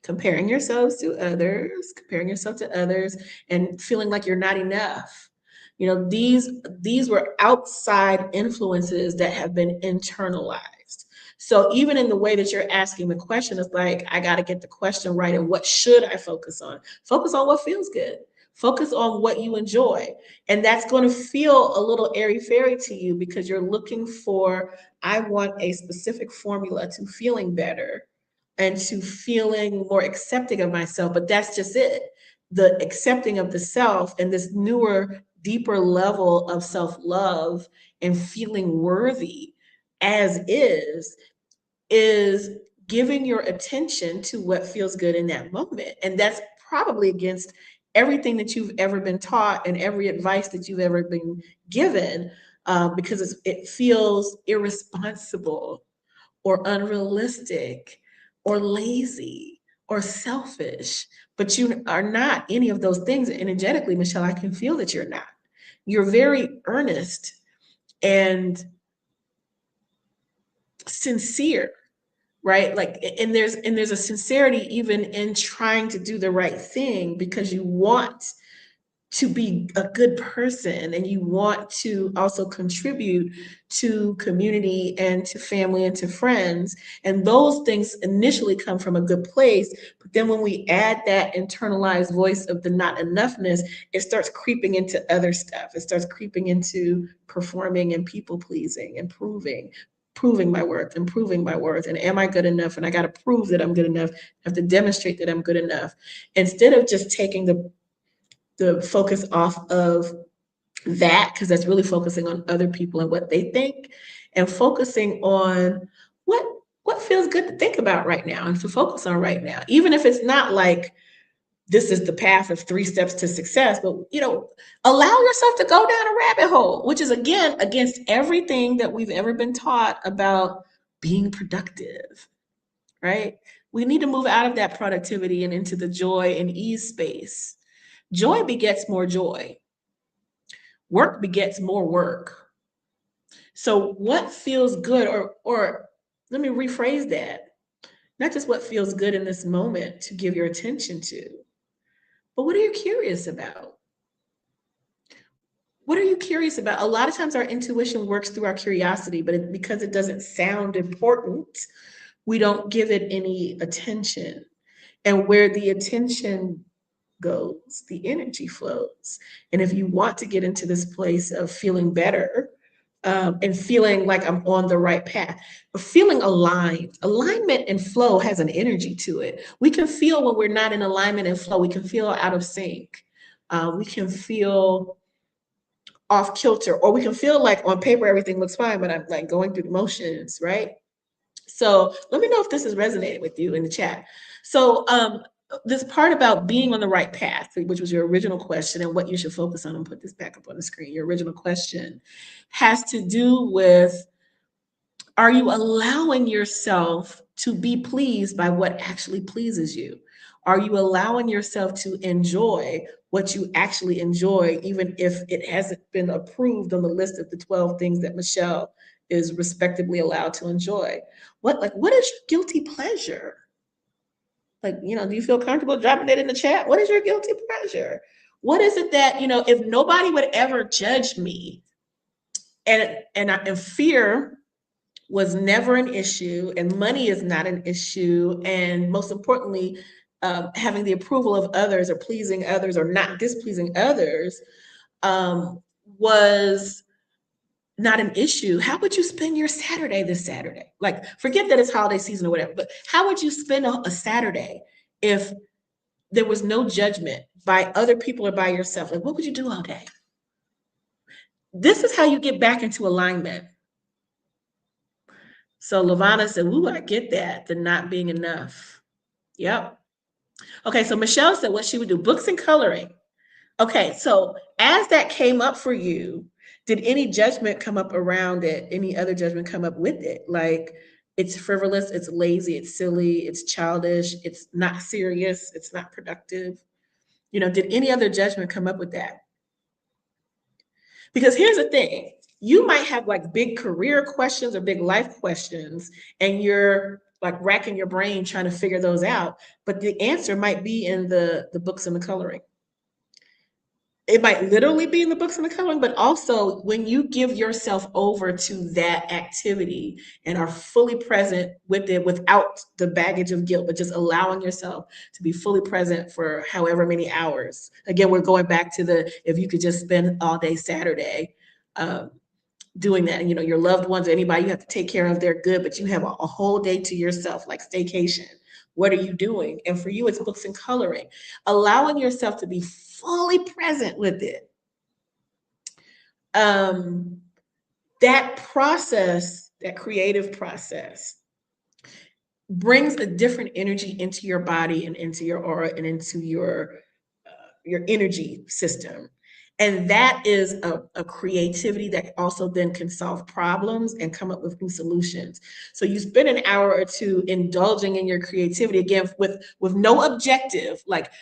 Comparing yourselves to others, comparing yourself to others, and feeling like you're not enough. You know, these were outside influences that have been internalized. So even in the way that you're asking the question, it's like, I got to get the question right. And what should I focus on? Focus on what feels good. Focus on what you enjoy. And that's going to feel a little airy fairy to you because you're looking for, I want a specific formula to feeling better and to feeling more accepting of myself. But that's just it. The accepting of the self and this newer, deeper level of self love and feeling worthy as is giving your attention to what feels good in that moment. And that's probably against everything that you've ever been taught and every advice that you've ever been given, because it feels irresponsible or unrealistic or lazy or selfish. But you are not any of those things energetically, Michelle. I can feel that you're not. You're very earnest and sincere, right? Like, and there's a sincerity even in trying to do the right thing because you want to be a good person and you want to also contribute to community and to family and to friends. And those things initially come from a good place. But then when we add that internalized voice of the not enoughness, it starts creeping into other stuff. It starts creeping into performing and people pleasing and proving my worth and proving my worth. And am I good enough? And I got to prove that I'm good enough. I have to demonstrate that I'm good enough. Instead of just taking the focus off of that, because that's really focusing on other people and what they think, and focusing on what feels good to think about right now and to focus on right now, even if it's not like this is the path of 3 steps to success, but allow yourself to go down a rabbit hole, which is again against everything that we've ever been taught about being productive, right? We need to move out of that productivity and into the joy and ease space. Joy begets more joy. Work begets more work. So what feels good, or let me rephrase that. Not just what feels good in this moment to give your attention to, but what are you curious about? What are you curious about? A lot of times our intuition works through our curiosity, but because it doesn't sound important, we don't give it any attention. And where the attention goes, the energy flows. And if you want to get into this place of feeling better, and feeling like I'm on the right path, but feeling aligned. Alignment and flow has an energy to it. We can feel when we're not in alignment and flow. We can feel out of sync. We can feel off kilter, or we can feel like on paper everything looks fine, but I'm like going through the motions, right? So let me know if this is resonating with you in the chat. So this part about being on the right path, which was your original question, and what you should focus on, and put this back up on the screen. Your original question has to do with, are you allowing yourself to be pleased by what actually pleases you? Are you allowing yourself to enjoy what you actually enjoy, even if it hasn't been approved on the list of the 12 things that Michelle is respectably allowed to enjoy? What is your guilty pleasure? Like, do you feel comfortable dropping it in the chat? What is your guilty pleasure? What is it that, if nobody would ever judge me, and fear was never an issue, and money is not an issue, and most importantly, having the approval of others or pleasing others or not displeasing others, was not an issue, how would you spend your Saturday this Saturday? Like, forget that it's holiday season or whatever, but how would you spend a Saturday if there was no judgment by other people or by yourself? Like, what would you do all day? This is how you get back into alignment. So Lavana said, ooh, I get that, the not being enough. Yep. Okay, so Michelle said what she would do, books and coloring. Okay, so as that came up for you, did any judgment come up around it? Any other judgment come up with it? Like, it's frivolous, it's lazy, it's silly, it's childish, it's not serious, it's not productive. Did any other judgment come up with that? Because here's the thing, you might have like big career questions or big life questions, and you're like racking your brain trying to figure those out. But the answer might be in the books and the coloring. It might literally be in the books and the coloring, but also when you give yourself over to that activity and are fully present with it without the baggage of guilt, but just allowing yourself to be fully present for however many hours. Again, we're going back to the, if you could just spend all day Saturday, doing that. And your loved ones, anybody you have to take care of, they're good, but you have a whole day to yourself, like staycation. What are you doing? And for you, it's books and coloring. Allowing yourself to be fully present with it. That process, that creative process, brings a different energy into your body and into your aura and into your energy system. And that is a creativity that also then can solve problems and come up with new solutions. So you spend an hour or two indulging in your creativity, again, with no objective, like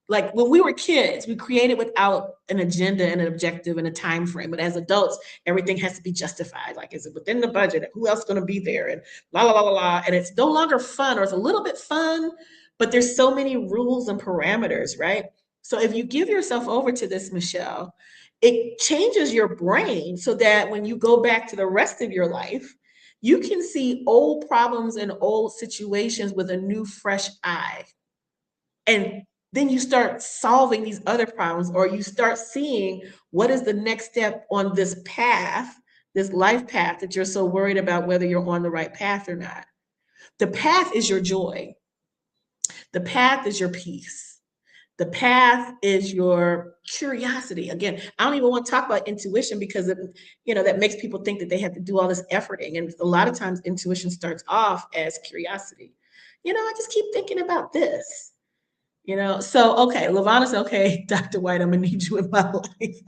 when we were kids, we created without an agenda and an objective and a time frame. But as adults, everything has to be justified. Like, is it within the budget? Who else is going to be there? And la la la la la. And it's no longer fun, or it's a little bit fun, but there's so many rules and parameters, right? So if you give yourself over to this, Michelle, it changes your brain so that when you go back to the rest of your life, you can see old problems and old situations with a new, fresh eye. And then you start solving these other problems, or you start seeing what is the next step on this path, this life path that you're so worried about whether you're on the right path or not. The path is your joy. The path is your peace. The path is your curiosity. Again, I don't even want to talk about intuition because that makes people think that they have to do all this efforting. And a lot of times intuition starts off as curiosity. I just keep thinking about this. So okay, Lavana's okay, Dr. White, I'm gonna need you in my life.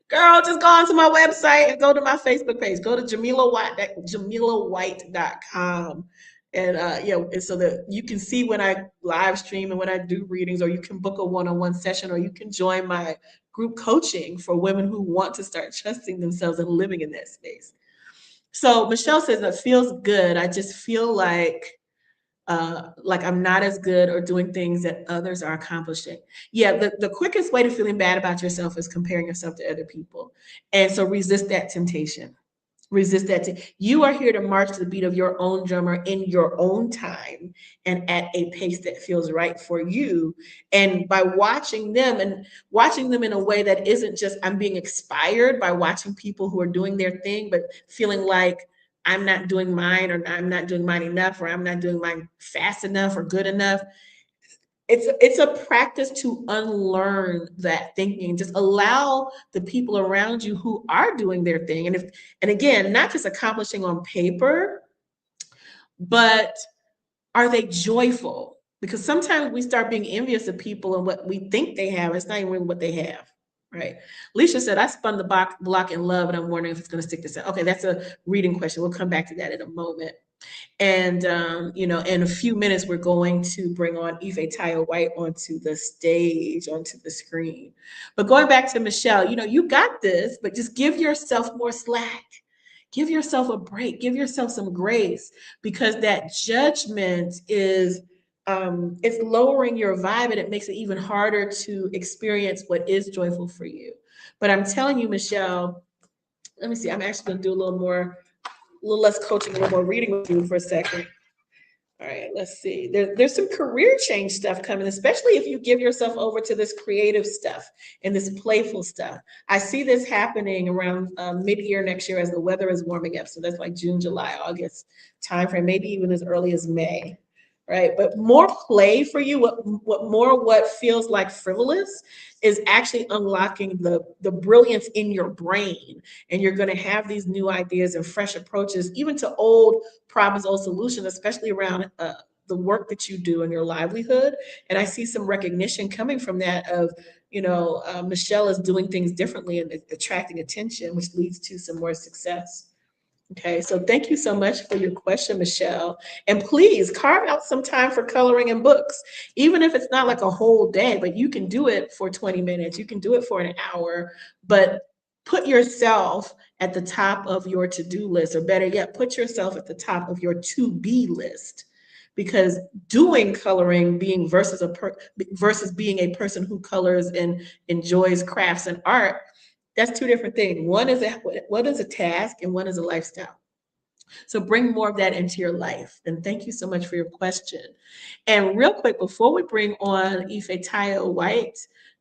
Girl, just go onto my website and go to my Facebook page. Go to Jamila White, JamilaWhite.com. And and so that you can see when I live stream and when I do readings, or you can book a one-on-one session, or you can join my group coaching for women who want to start trusting themselves and living in that space. So Michelle says, that feels good. I just feel like I'm not as good or doing things that others are accomplishing. Yeah, the quickest way to feeling bad about yourself is comparing yourself to other people. And so resist that temptation. Resist that. You are here to march to the beat of your own drummer in your own time and at a pace that feels right for you. And by watching them in a way that isn't just, I'm being inspired by watching people who are doing their thing, but feeling like I'm not doing mine, or I'm not doing mine enough, or I'm not doing mine fast enough or good enough. It's a practice to unlearn that thinking. Just allow the people around you who are doing their thing. And again, not just accomplishing on paper, but are they joyful? Because sometimes we start being envious of people and what we think they have. It's not even really what they have. Right. Alicia said, I spun the block in love, and I'm wondering if it's going to stick this out. Okay, that's a reading question. We'll come back to that in a moment. And, in a few minutes, we're going to bring on Ifetayo White onto the stage, onto the screen. But going back to Michelle, you got this, but just give yourself more slack. Give yourself a break. Give yourself some grace, because that judgment is it's lowering your vibe, and it makes it even harder to experience what is joyful for you. But I'm telling you, Michelle, let me see. I'm actually going to do a little less coaching, a little more reading with you for a second. All right, let's see. There's some career change stuff coming, especially if you give yourself over to this creative stuff and this playful stuff. I see this happening around mid-year next year as the weather is warming up. So that's like June, July, August timeframe, maybe even as early as May. Right, but more play for you. What feels like frivolous is actually unlocking the brilliance in your brain, and you're going to have these new ideas and fresh approaches, even to old problems, old solutions, especially around the work that you do in your livelihood. And I see some recognition coming from that of, Michelle is doing things differently and attracting attention, which leads to some more success. Okay, so thank you so much for your question, Michelle. And please carve out some time for coloring and books, even if it's not like a whole day, but you can do it for 20 minutes. You can do it for an hour, but put yourself at the top of your to-do list, or better yet, put yourself at the top of your to-be list. Because doing coloring, being versus being a person who colors and enjoys crafts and art, that's two different things. One is a task, and one is a lifestyle. So bring more of that into your life. And thank you so much for your question. And real quick, before we bring on Ifetayo White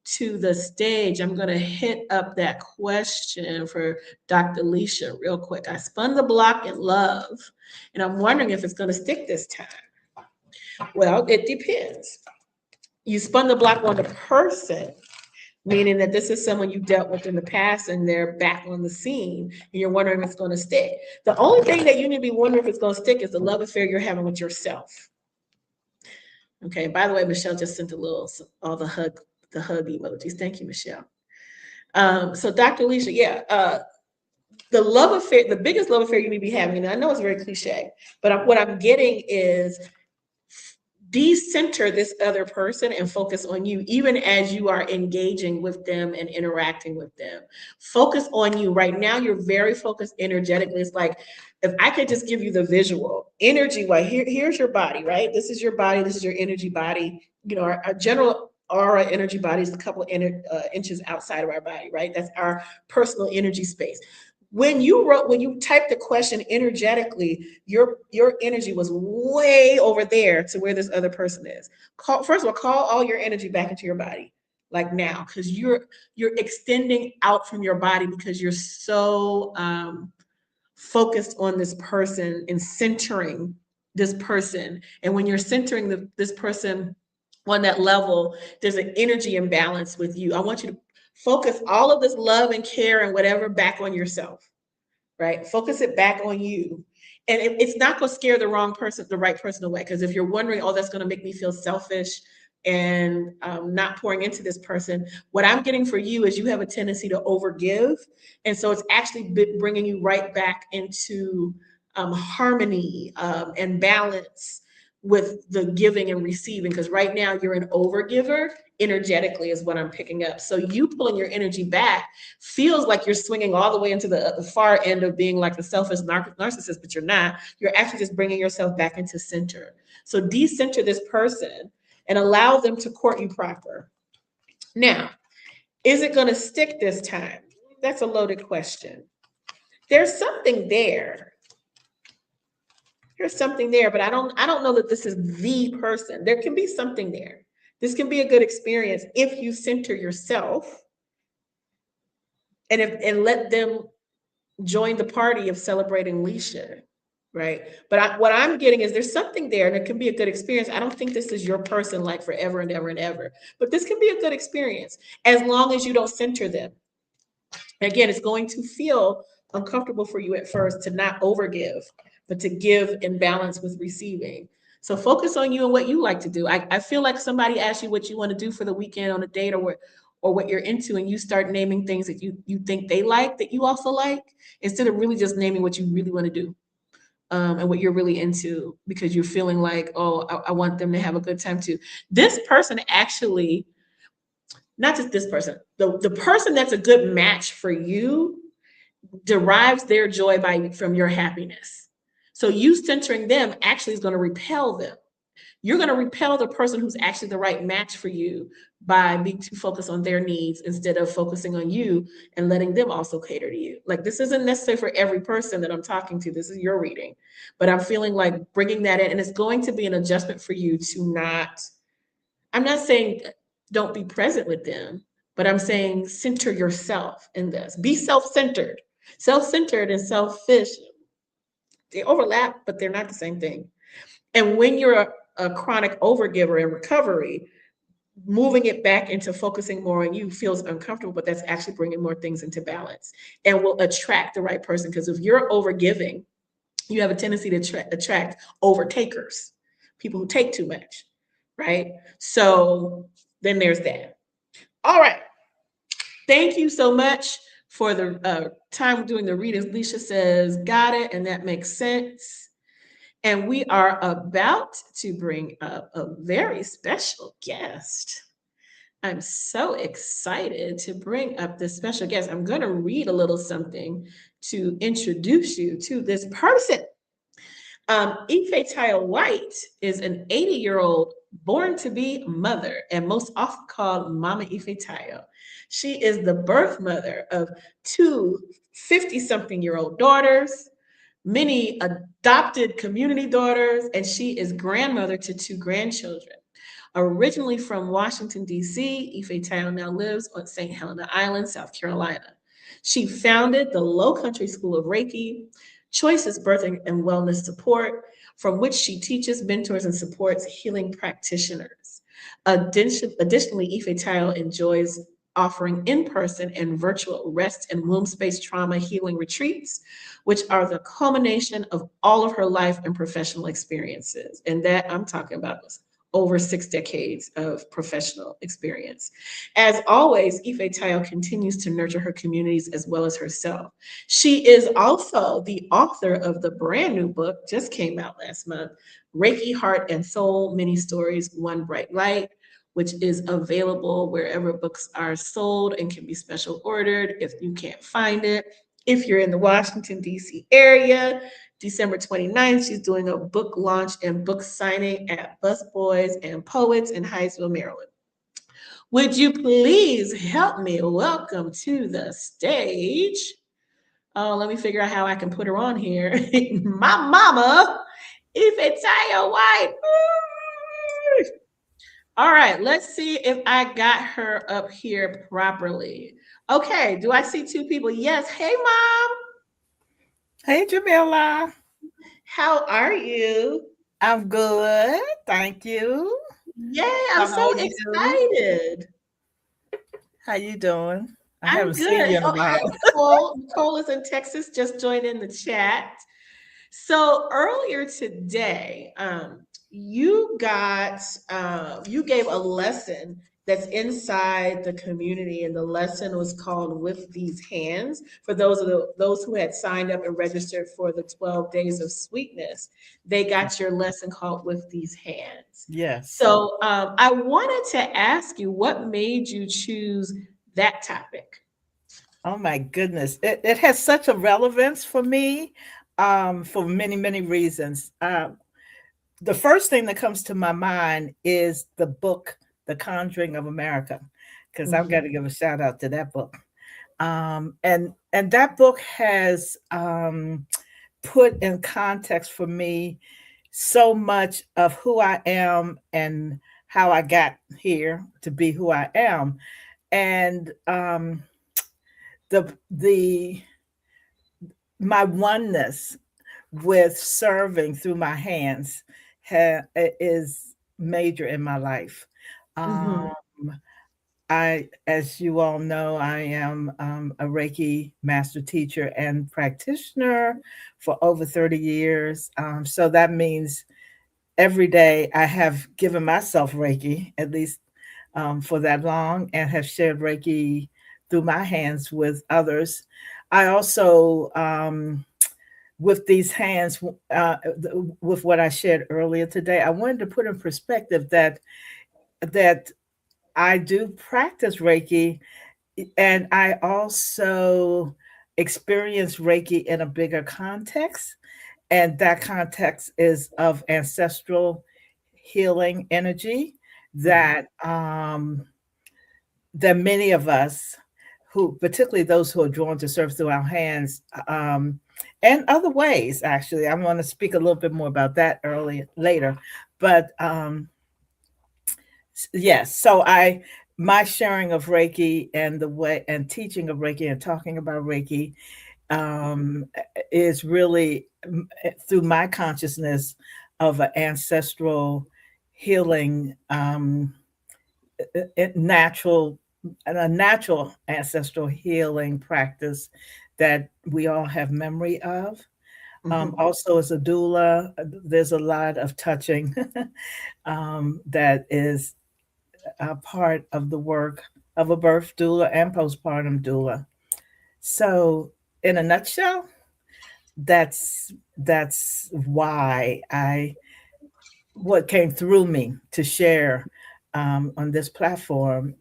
to the stage, I'm going to hit up that question for Dr. Leisha real quick. I spun the block in love, and I'm wondering if it's going to stick this time. Well, it depends. You spun the block on the person, meaning that this is someone you dealt with in the past and they're back on the scene and you're wondering if it's going to stick. The only thing that you need to be wondering if it's going to stick is the love affair you're having with yourself. Okay, by the way, Michelle just sent all the hug emojis. Thank you, Michelle. So Dr. Alicia, the love affair, the biggest love affair you need to be having, and I know it's very cliche, but what I'm getting is decenter this other person and focus on you, even as you are engaging with them and interacting with them. Focus on you. Right now, you're very focused energetically. It's like, if I could just give you the visual, energy, like here's your body, right? This is your body. This is your energy body. You know, our general aura energy body is a couple inches outside of our body, right? That's our personal energy space. When you typed the question energetically, your energy was way over there to where this other person is. First of all, call all your energy back into your body, like now, because you're extending out from your body because you're so focused on this person and centering this person. And when you're centering this person on that level, there's an energy imbalance with you. I want you to focus all of this love and care and whatever back on yourself, right? Focus it back on you. And it's not going to scare the right person away. Because if you're wondering, oh, that's going to make me feel selfish and not pouring into this person, what I'm getting for you is you have a tendency to overgive. And so it's actually bringing you right back into harmony and balance with the giving and receiving, because right now you're an overgiver energetically is what I'm picking up. So you pulling your energy back feels like you're swinging all the way into the far end of being like the selfish narcissist, but you're not. You're actually just bringing yourself back into center. So decenter this person and allow them to court you proper. Now, is it going to stick this time? That's a loaded question. There's something there. There's something there, but I don't know that this is the person. There can be something there. This can be a good experience if you center yourself and let them join the party of celebrating Leisha, right? But what I'm getting is there's something there, and it can be a good experience. I don't think this is your person like forever and ever and ever, but this can be a good experience as long as you don't center them. Again, it's going to feel uncomfortable for you at first to not overgive, but to give in balance with receiving. So focus on you and what you like to do. I feel like somebody asked you what you want to do for the weekend on a date or what you're into, and you start naming things that you think they like that you also like, instead of really just naming what you really want to do and what you're really into, because you're feeling like, oh, I want them to have a good time too. This person actually, not just this person, the person that's a good match for you derives their joy from your happiness. So you centering them actually is going to repel them. You're going to repel the person who's actually the right match for you by being too focused on their needs instead of focusing on you and letting them also cater to you. Like, this isn't necessary for every person that I'm talking to. This is your reading. But I'm feeling like bringing that in, and it's going to be an adjustment for you to not, I'm not saying don't be present with them, but I'm saying center yourself in this. Be self-centered. Self-centered and selfish, they overlap, but they're not the same thing. And when you're a chronic overgiver in recovery, moving it back into focusing more on you feels uncomfortable, but that's actually bringing more things into balance and will attract the right person. Because if you're overgiving, you have a tendency to attract overtakers, people who take too much, right? So then there's that. All right. Thank you so much for the time doing the readings. Leisha says, got it, and that makes sense. And we are about to bring up a very special guest. I'm so excited to bring up this special guest. I'm going to read a little something to introduce you to this person. Ifetayo White is an 80-year-old born to be mother and most often called Mama Ifetayo. She is the birth mother of two 50-something-year-old daughters, many adopted community daughters, and she is grandmother to two grandchildren. Originally from Washington, D.C., Ifetayo now lives on St. Helena Island, South Carolina. She founded the Low Country School of Reiki, Choices Birthing and Wellness Support, from which she teaches, mentors, and supports healing practitioners. Additionally, Ifetayo enjoys offering in-person and virtual rest and womb space trauma healing retreats, which are the culmination of all of her life and professional experiences. And that I'm talking about was over 6 decades of professional experience. As always, Ifetayo continues to nurture her communities as well as herself. She is also the author of the brand new book, just came out last month, Reiki, Heart and Soul, Many Stories, One Bright Light, which is available wherever books are sold and can be special ordered if you can't find it. If you're in the Washington, D.C. area, December 29th, she's doing a book launch and book signing at Busboys and Poets in Hyattsville, Maryland. Would you please help me welcome to the stage? Oh, let me figure out how I can put her on here. My mama, Ifetayo White. All right, let's see if I got her up here properly. Okay, do I see two people? Yes. Hey, mom. Hey, Jamila. How are you? I'm good. Thank you. Yay, I'm How so are you? excited. How you doing? I I'm haven't seen good. you in a Oh, while. hey, Nicole. Nicole is in Texas, just joined in the chat. So earlier today, you gave a lesson that's inside the community, and the lesson was called "With These Hands." For those who had signed up and registered for the 12 Days of Sweetness, they got your lesson called "With These Hands." Yes. So I wanted to ask you, what made you choose that topic? Oh my goodness. It has such a relevance for me for many, many reasons. The first thing that comes to my mind is the book, The Conjuring of America, because I've got Mhm, to give a shout out to that book. And that book has put in context for me so much of who I am and how I got here to be who I am. And the my oneness with serving through my hands is major in my life. Um, mhm, as you all know, I am a Reiki master teacher and practitioner for over 30 years. So that means every day I have given myself Reiki, at least for that long, and have shared Reiki through my hands with others. I also, with these hands, with what I shared earlier today, I wanted to put in perspective that I do practice Reiki, and I also experience Reiki in a bigger context, and that context is of ancestral healing energy mhm, that many of us, who particularly those who are drawn to serve through our hands, and other ways. Actually, I'm going to speak a little bit more about that early later, but yes. So I my sharing of Reiki and the way and teaching of Reiki and talking about Reiki um, is really through my consciousness of an ancestral healing, natural and a natural ancestral healing practice that we all have memory of. mhm, Also, as a doula, there's a lot of touching that is a part of the work of a birth doula and postpartum doula. So, in a nutshell, that's why I what came through me to share on this platform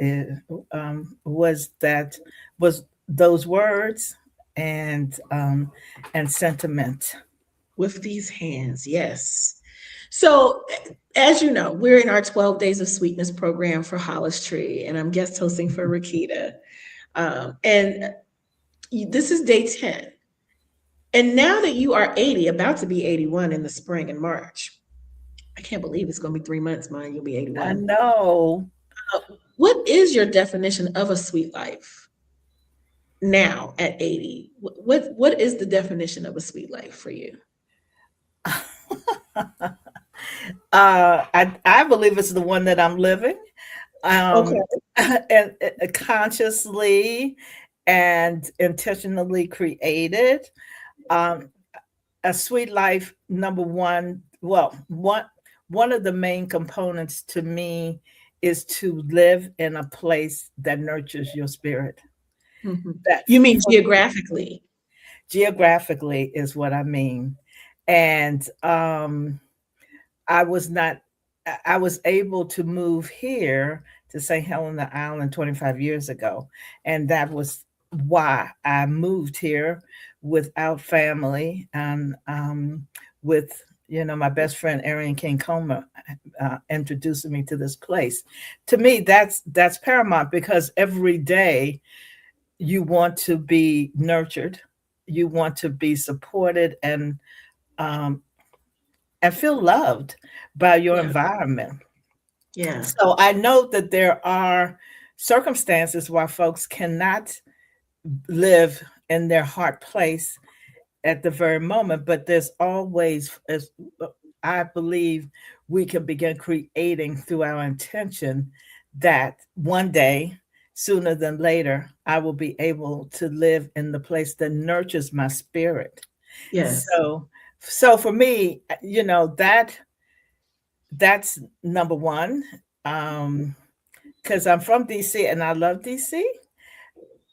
was that was those words and sentiment. With these hands, yes. So, as you know, we're in our 12 Days of Sweetness program for Hollis Tree, and I'm guest hosting for Rakita. And this is day 10. And now that you are 80, about to be 81 in the spring in March, I can't believe it's going to be 3 months, mine. You'll be I 81. know. What is your definition of a sweet life now at 80? What is the definition of a sweet life for you? I believe it's the one that I'm living, Okay. um, and consciously and intentionally created. Um, a sweet life, number one. Well, one of the main components to me is to live in a place that nurtures your spirit. Mhm. That You mean for geographically? geographically is what I mean, and I was not I was able to move here to St. Helena Island 25 years ago. And that was why I moved here without family and with my best friend Arian King Coma introducing me to this place. To me, that's paramount because every day you want to be nurtured, you want to be supported um, and feel loved by your Yeah. environment. Yeah. So I know that there are circumstances why folks cannot live in their heart place at the very moment, but there's always, as I believe, we can begin creating through our intention that one day, sooner than later, I will be able to live in the place that nurtures my spirit. Yes. So for me, that's number one. Um, because I'm from DC and I love DC,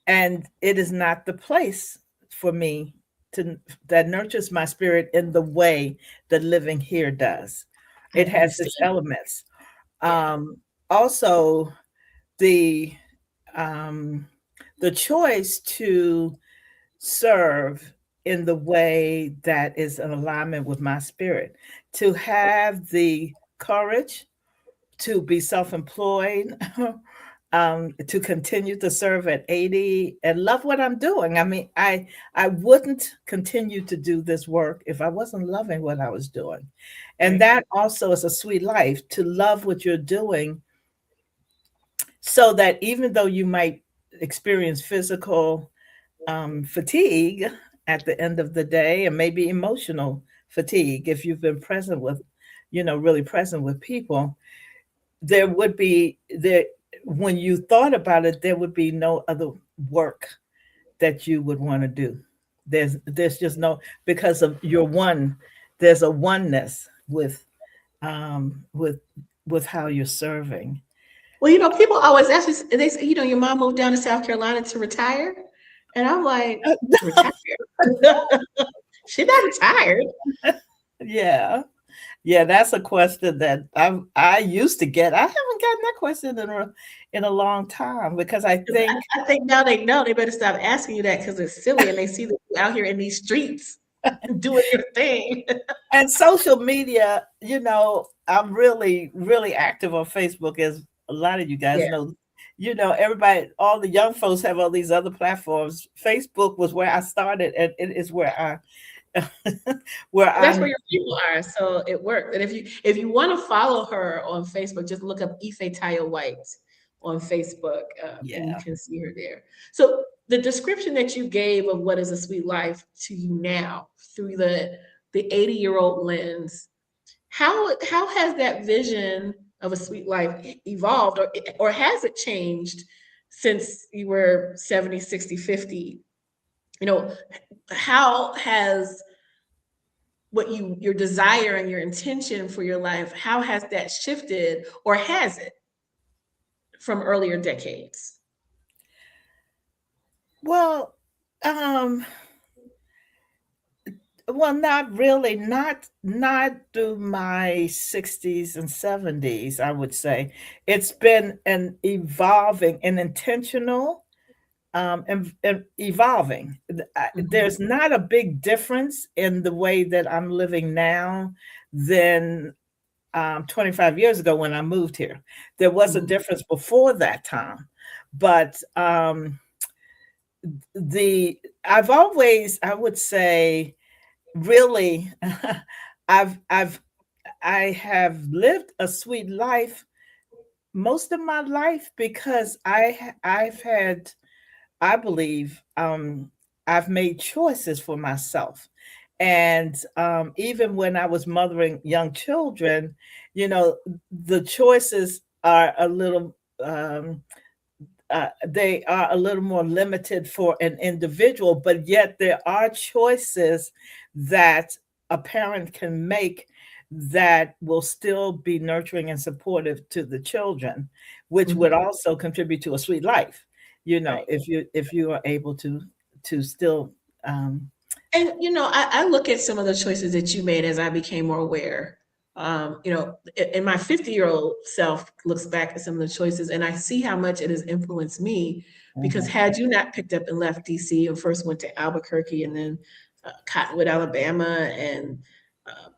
and it is not the place for me to that nurtures my spirit in the way that living here does. I It has its understand. elements. Yeah. Also, the um, the choice to serve in the way that is in alignment with my spirit, to have the courage to be self-employed, to continue to serve at 80 and love what I'm doing. I mean, I wouldn't continue to do this work if I wasn't loving what I was doing. And Right. that also is a sweet life to love what you're doing so that even though you might experience physical fatigue at the end of the day and maybe emotional fatigue if you've been present with, really present with people, there would be there when you thought about it, there would be no other work that you would want to do. There's just no, because of your one, there's a oneness um with with how you're serving. Well, people always ask me, they say, your mom moved down to South Carolina to retire. And I'm like, retire? She's not retired. Yeah. Yeah, that's a question that I used to get. I haven't gotten that question in a long time because I 'Cause think I think now they know they better stop asking you that because it's silly and they see that you out here in these streets doing your thing. and social media, I'm really, really active on Facebook, as a lot of you guys Yeah. know. Everybody, all the young folks have all these other platforms. Facebook was where I started, and it is where I, where That's where I'm. your people are. So it worked. And if you want to follow her on Facebook, just look up Ifetayo White on Facebook, and you Yeah. can see her there. So the description that you gave of what is a sweet life to you now through the 80-year-old lens, how has that vision of a sweet life evolved, or has it changed since you were 70, 60, 50? You know, how has your desire and your intention for your life, how has that shifted, or has it, from earlier decades? Well, um, Well, not really, not through my 60s and 70s, I would say. It's been an evolving and intentional and evolving. Mhm, There's not a big difference in the way that I'm living now than 25 years ago when I moved here. There was a mhm, difference before that time, but the I've always, I would say, really, I've I have lived a sweet life most of my life because I've had, I believe, I've made choices for myself. And even when I was mothering young children, you know, the choices are a little, they are a little more limited for an individual, but yet there are choices that a parent can make that will still be nurturing and supportive to the children, which would mhm. also contribute to a sweet life. You know, Right. if you are able to still, um, And I look at some of the choices that you made as I became more aware. And my 50-year-old self looks back at some of the choices, and I see how much it has influenced me. Because mhm, had you not picked up and left DC and first went to Albuquerque and then Cottonwood, Alabama, and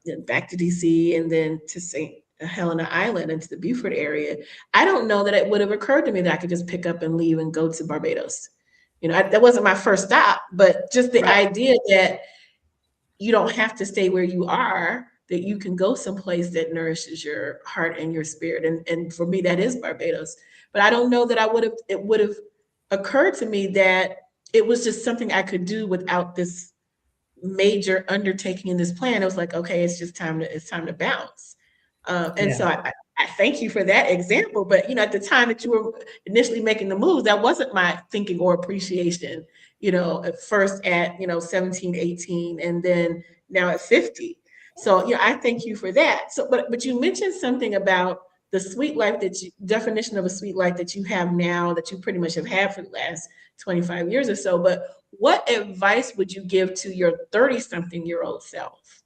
then back to DC and then to St. Helena Island and to the Beaufort area, I don't know that it would have occurred to me that I could just pick up and leave and go to Barbados. That wasn't my first stop, but just the right, idea that you don't have to stay where you are, that you can go someplace that nourishes your heart and your spirit. And for me, that is Barbados. But I don't know that it would have occurred to me that it was just something I could do without this major undertaking in this plan. It was like, okay, it's time to bounce. And yeah, so I thank you for that example. But at the time that you were initially making the moves, that wasn't my thinking or appreciation. At first at 17, 18, and then now at 50. So I thank you for that. So, but you mentioned something about the sweet life definition of a sweet life that you have now, that you pretty much have had for the last 25 years or so. But what advice would you give to your 30 something year old self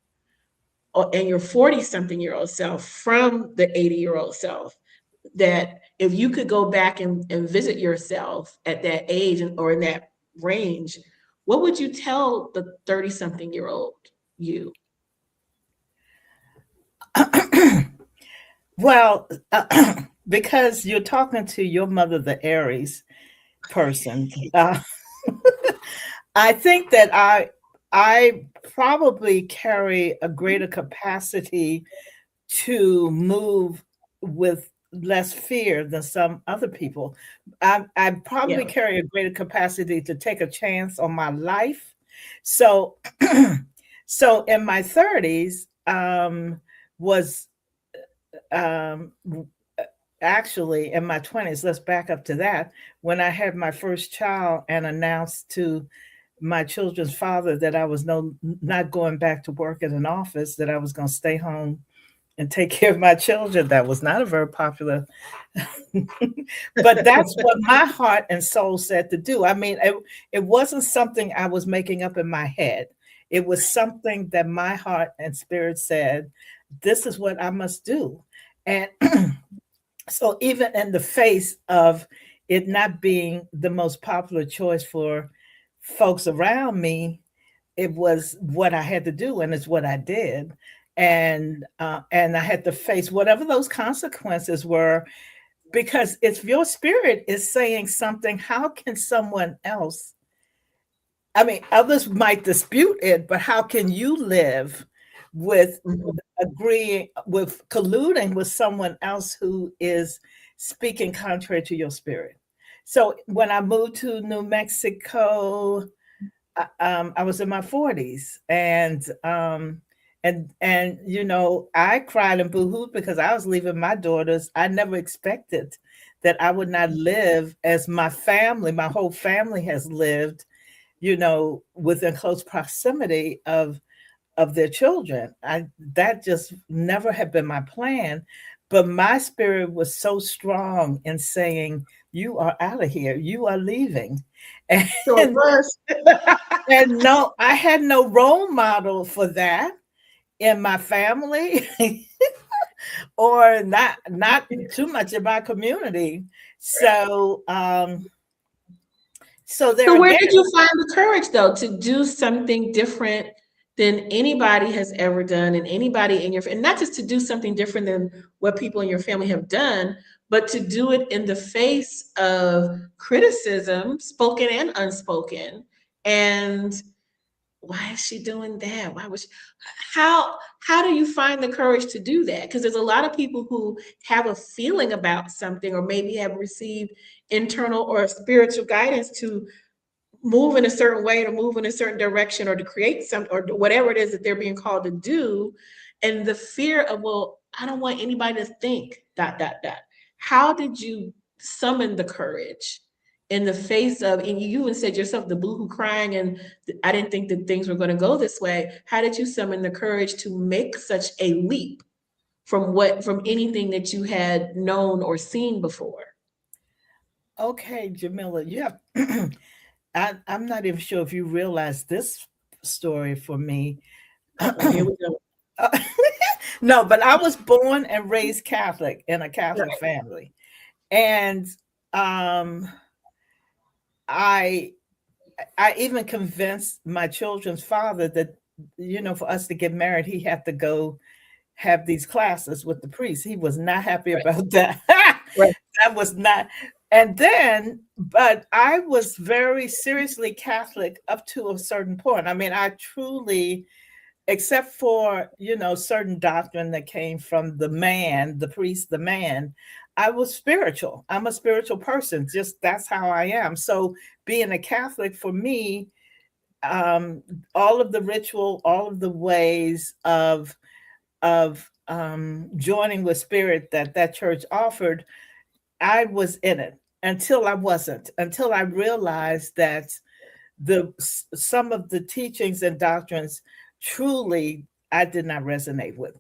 and your 40 something year old self from the 80-year-old self, that if you could go back and visit yourself at that age or in that range, what would you tell the 30 something year old you? well, because you're talking to your mother, the Aries person. I think that I probably carry a greater capacity to move with less fear than some other people. I probably Yeah. carry a greater capacity to take a chance on my life. So, so in my 30s, was um, actually in my 20s, let's back up to that, when I had my first child and announced to my children's father that I was not going back to work in an office, that I was going to stay home and take care of my children. That was not a very popular, but that's what my heart and soul said to do. I mean, it wasn't something I was making up in my head. It was something that my heart and spirit said, this is what I must do. And so, even in the face of it not being the most popular choice for folks around me, it was what I had to do, and it's what I did. And I had to face whatever those consequences were, because if your spirit is saying something, how can someone else? I mean, others might dispute it, but how can you live with Mhm. agreeing with colluding with someone else who is speaking contrary to your spirit? So when I moved to New Mexico, I was in my 40s, and I cried and boohooed because I was leaving my daughters. I never expected that I would not live as my whole family has lived, within close proximity of their children. That just never had been my plan. But my spirit was so strong in saying, you are out of here, you are leaving. So it And, was. and no, I had no role model for that in my family or not too much in my community. So so there So where again. did you find the courage though to do something different than anybody has ever done and anybody in your and not just to do something different than what people in your family have done, but to do it in the face of criticism, spoken and unspoken. And why is she doing that? Why was she, how do you find the courage to do that? Because there's a lot of people who have a feeling about something or maybe have received internal or spiritual guidance to move in a certain way, to move in a certain direction, or to create some, or whatever it is that they're being called to do. And the fear of, well, I don't want anybody to think dot dot dot. How did you summon the courage in the face of, and you even said yourself, the boohoo crying, and I didn't think that things were going to go this way. How did you summon the courage to make such a leap from anything that you had known or seen before? Okay, Jamila, you have I'm not even sure if you realize this story for me. Uh-oh, here we go. No, but I was born and raised Catholic in a Catholic Right. family. And um I I even convinced my children's father that, for us to get married, he had to go have these classes with the priest. He was not happy Right. about that. Right. That was not. And then, but I was very seriously Catholic up to a certain point. I mean, I truly, except for, certain doctrine that came from the man, the priest, the man, I was spiritual. I'm a spiritual person. Just that's how I am. So being a Catholic for me, um, all of the ritual, all of the ways of joining with spirit that church offered, I was in it until I wasn't, until I realized that some of the teachings and doctrines truly I did not resonate with.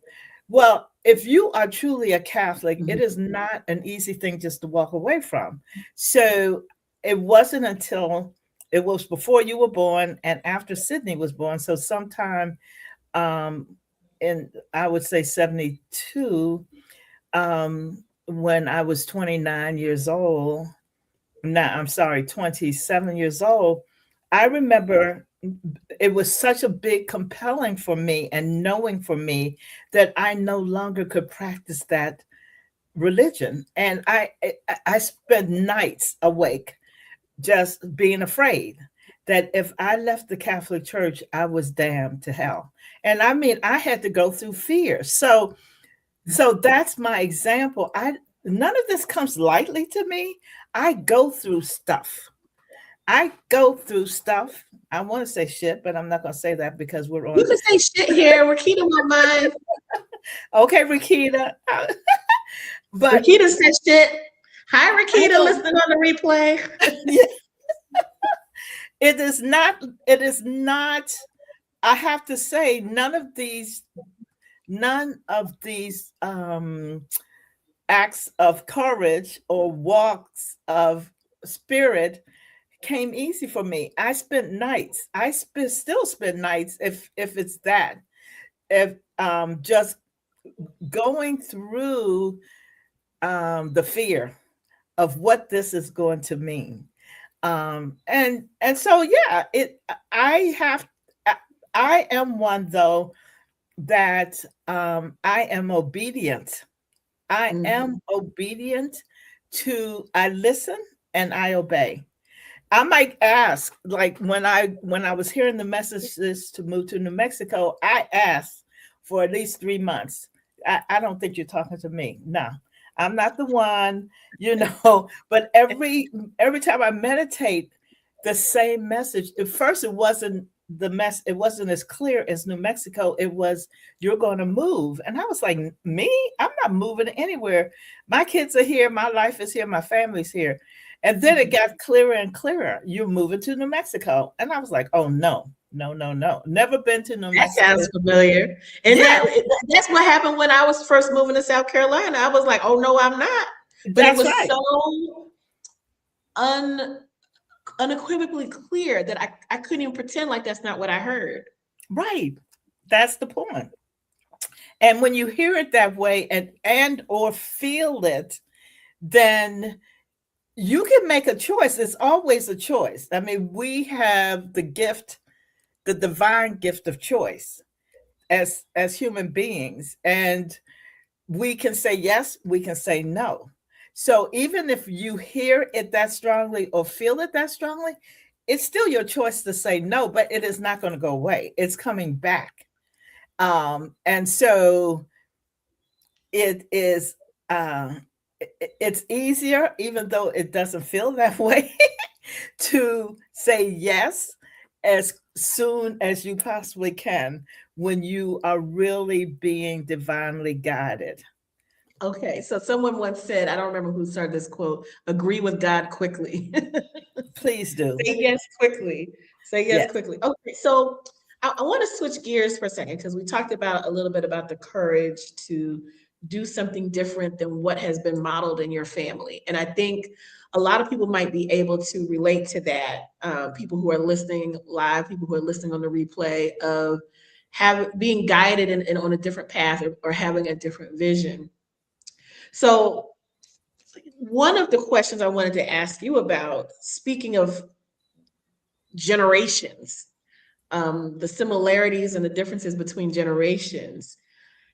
Well, if you are truly a Catholic, it Mhm. is not an easy thing just to walk away from. So it wasn't until it was before you were born and after Sydney was born. So sometime um, in, I would say, 72, when I was 29 years old. No, I'm sorry, 27 years old. I remember it was such a big compelling for me and knowing for me that I no longer could practice that religion. And I spent nights awake just being afraid that if I left the Catholic Church, I was damned to hell. And I mean, I had to go through fear. So that's my example. I None of this comes lightly to me. I go through stuff. I go through stuff. I want to say shit, but I'm not going to say that because we're You on. can say shit here. Rakita won't mind. Okay, Rakita. But Rakita said shit. Hi, I Rakita, know listening on the replay. it is not. It is not. I have to say, none of these acts of courage or walks of spirit came easy for me. I spent nights. Still spend nights if it's that. If just going through the fear of what this is going to mean. And so yeah, it I have I I am one though that I am obedient. I Mhm. am obedient to I listen and I obey. I might ask, like when I was hearing the messages to move to New Mexico, I asked for at least 3 months. I don't think you're talking to me. No, I'm not the one, But every time I meditate, the same message. At first, it wasn't it wasn't as clear as New Mexico. It was you're going to move, and I was like, me? I'm not moving anywhere. My kids are here. My life is here. My family's here. And then it got clearer and clearer. You're moving to New Mexico. And I was like, oh, no, no, no, no. Never been to New That Mexico. sounds familiar. And Yes, that's what happened when I was first moving to South Carolina. I was like, oh no, I'm not. But it that's was right. so un unequivocally clear that I couldn't even pretend like that's not what I heard. Right. That's the point. And when you hear it that way and or feel it, then you can make a choice. It's always a choice. I mean, we have the gift, the divine gift of choice as human beings, and we can say yes, we can say no. So even if you hear it that strongly or feel it that strongly, it's still your choice to say no, but it is not going to go away. It's coming back. And so it is it's easier, even though it doesn't feel that way, to say yes as soon as you possibly can when you are really being divinely guided. Okay, so someone once said, I don't remember who started this quote, agree with God quickly. Please do. Say yes quickly. Say yes Yes. quickly. Okay, so I want to switch gears for a second because we talked about a little bit about the courage to do something different than what has been modeled in your family. And I think a lot of people might be able to relate to that. People who are listening live, people who are listening on the replay of being guided in on a different path or having a different vision. So one of the questions I wanted to ask you about, speaking of generations, the similarities and the differences between generations.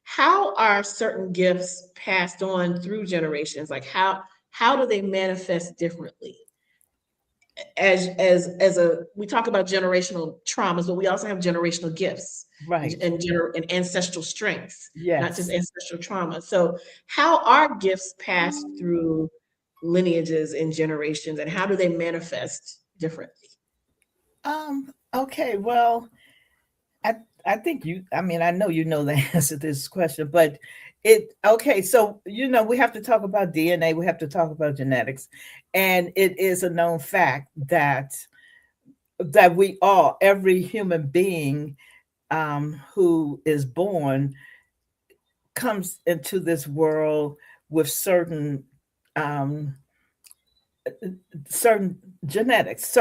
How are certain gifts passed on through generations? Like how do they manifest differently? As a we talk about generational traumas, but we also have generational gifts Right. and ancestral strengths, not just Yes. ancestral trauma. So how are gifts passed through lineages and generations, and how do they manifest differently? Okay, well, I I think I mean, I know you know the answer to this question, but okay, so we have to talk about DNA, we have to talk about genetics, and it is a known fact that we all, every human being who is born, comes into this world with um, certain genetics,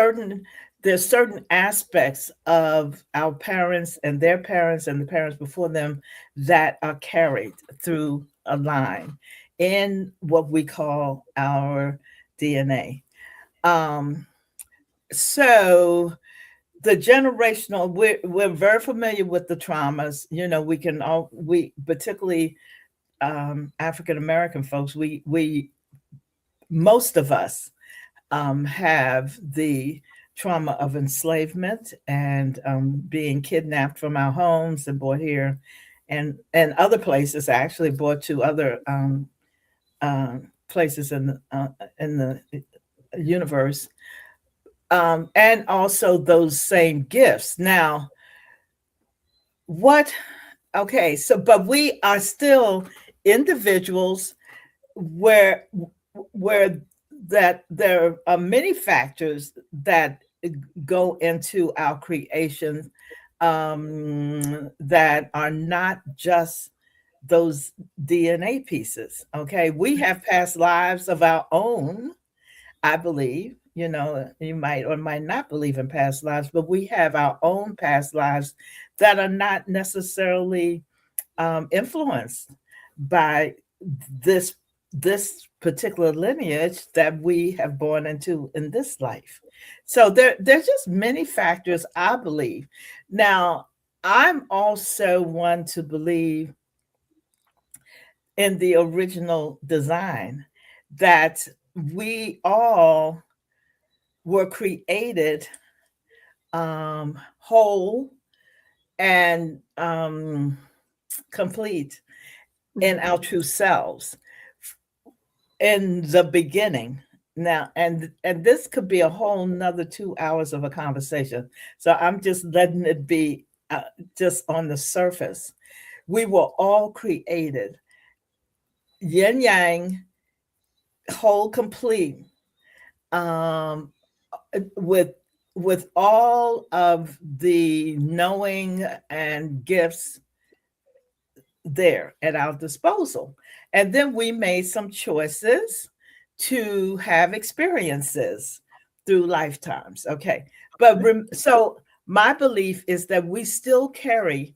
there's certain aspects of our parents and the parents before them that are carried through a line in what we call our DNA. Um, so the generational, we're very familiar with the traumas. We particularly African American folks, we most of us have the trauma of enslavement and being kidnapped from our homes and brought here, and other places, actually brought to other places in the universe, and also those same gifts. Now, what? Okay, so but we are still individuals where where that there are many factors that go into our creation, that are not just those DNA pieces. Okay, we have past lives of our own. I believe, you might or might not believe in past lives, but we have our own past lives that are not necessarily influenced by this this particular lineage that we have born into in this life. So there's just many factors, I believe. Now, I'm also one to believe in the original design, that we all were created whole and complete in our Mhm. true selves in the beginning. Now, and this could be a whole nother 2 hours of a conversation, so I'm just letting it be just on the surface. We were all created yin yang, whole, complete, um, with all of the knowing and gifts there at our disposal. And then we made some choices to have experiences through lifetimes. Okay. But so my belief is that we still carry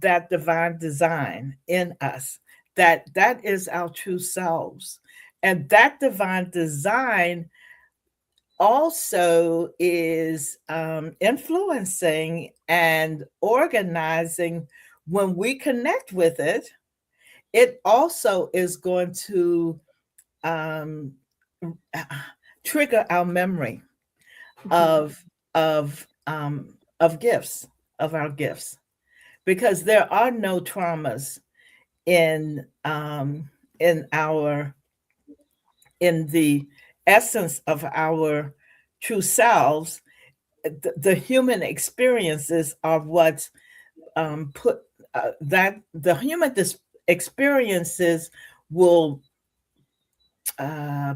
that divine design in us, that is our true selves. And that divine design also is influencing and organizing. When we connect with it, it also is going to um, trigger our memory Mhm. of of gifts, of our gifts, because there are no traumas in in our in the essence of our true selves. The human experiences are what put that the human experiences will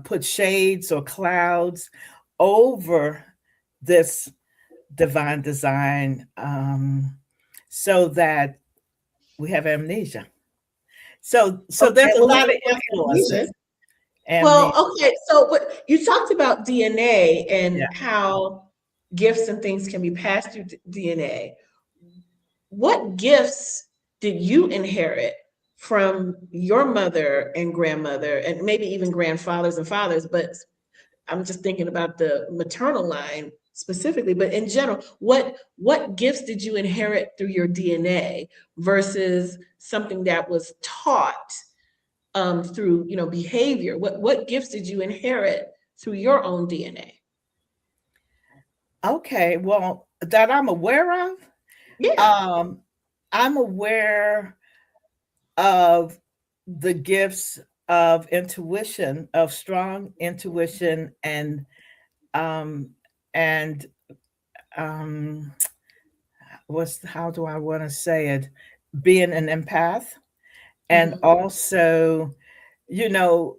put shades or clouds over this divine design, so that we have amnesia. So Okay, there's a well, lot of let's amnesia. influences. Amnesia, Well, okay, so what you talked about DNA yeah. and how gifts and things can be passed through DNA. What gifts did you inherit from your mother and grandmother, and maybe even grandfathers and fathers? But I'm just thinking about the maternal line specifically. But in general, what gifts did you inherit through your DNA versus something that was taught through behavior? What gifts did you inherit through your own DNA? Okay, well, that I'm aware of, Yeah. um, I'm aware of the gifts of intuition, of strong intuition, um, and um, what's how do I want to say it? Being an empath, and Hmm. also, you know,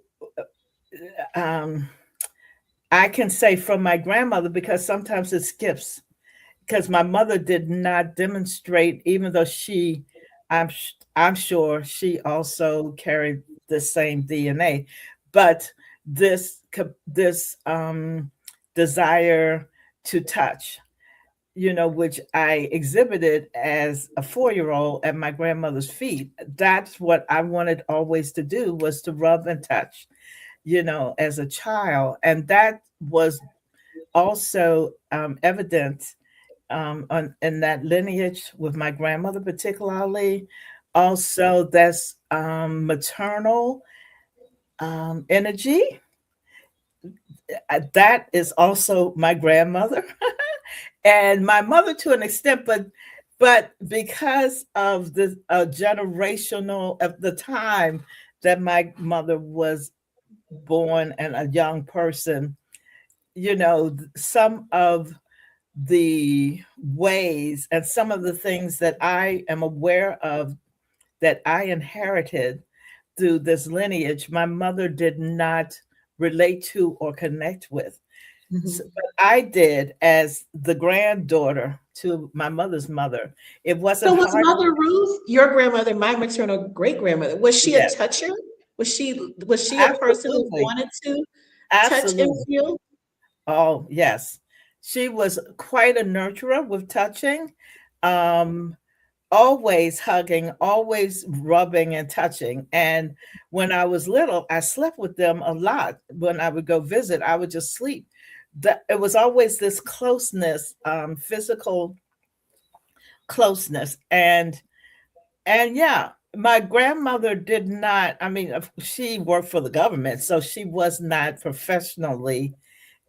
um, I can say from my grandmother, because sometimes it skips, because my mother did not demonstrate, even though I'm sure she also carried the same DNA, but this desire to touch, which I exhibited as a 4-year old at my grandmother's feet. That's what I wanted always to do, was to rub and touch, as a child, and that was also evident in that lineage with my grandmother, particularly. Also, that's maternal energy. That is also my grandmother and my mother to an extent, but because of the generational of the time that my mother was born and a young person, some of the ways and some of the things that I am aware of that I inherited through this lineage, my mother did not relate to or connect with. Hmm. But I did as the granddaughter to my mother's mother. It So wasn't was hard. Mother Ruth, your grandmother, my maternal great grandmother, was she a Yes, toucher? Was she a person who absolutely. wanted to touch and Absolutely. feel? Oh, yes. She was quite a nurturer with touching. Um, Always hugging, always rubbing and touching. And when I was little, I slept with them a lot. When I would go visit, I would just sleep. It was always this closeness, physical closeness, and yeah. My grandmother did not. I mean, she worked for the government, so she was not professionally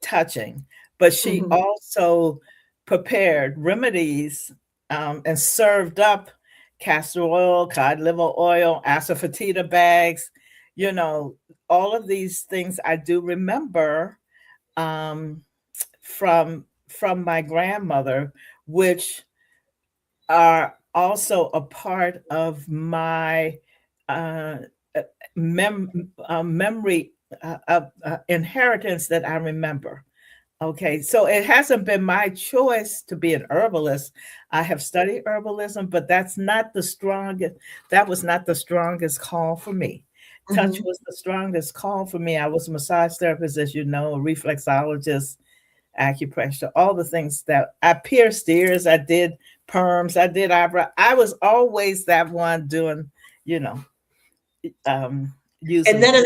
touching, but she Mhm. also prepared remedies and served up castor oil, cod liver oil, asafoetida bags, you know, all of these things I do remember um, from my grandmother, which are also a part of my uh, uh, memory of inheritance that I remember. Okay, so it hasn't been my choice to be an herbalist. I have studied herbalism, but that was not the strongest call for me. Touch Mhm. was the strongest call for me. I was a massage therapist, as you know, a reflexologist, acupressure, all the things that I pierced ears, I did perms, I did eyebrow. I was always that one doing, you know, um, And using none of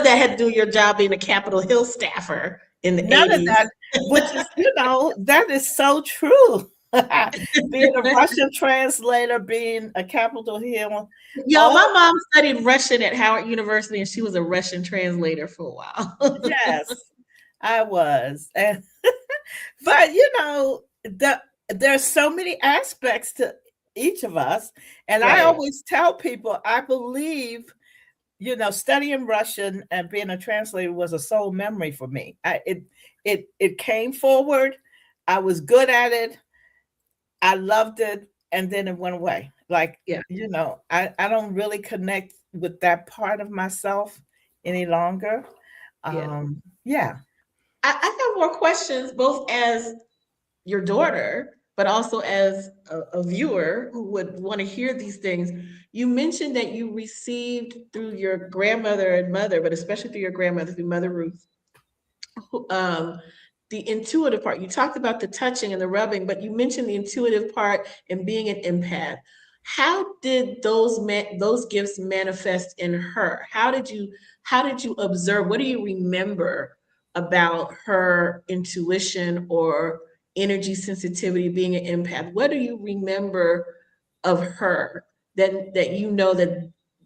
that had to do with your job being a Capitol Hill staffer in the none of 80s. that, which is, that is so true. Being a Russian translator, being a Capitol Hill, Yo, all my mom studied Russian at Howard University, and she was a Russian translator for a while. yes, I was. And but there's so many aspects to each of us. And I Right. always tell people I believe, studying Russian and being a translator was a soul memory for me. It came forward. I was good at it. I loved it, and then it went away. Like, Yeah. I don't really connect with that part of myself any longer. Yeah. Yeah. I have more questions, both as your daughter, but also as a viewer who would want to hear these things. You mentioned that you received through your grandmother and mother, but especially through your grandmother, through Mother Ruth, um, the intuitive part. You talked about the touching and the rubbing, but you mentioned the intuitive part and being an empath. How did those gifts manifest in her? How did you observe? What do you remember about her intuition or energy sensitivity, being an empath? What do you remember of her that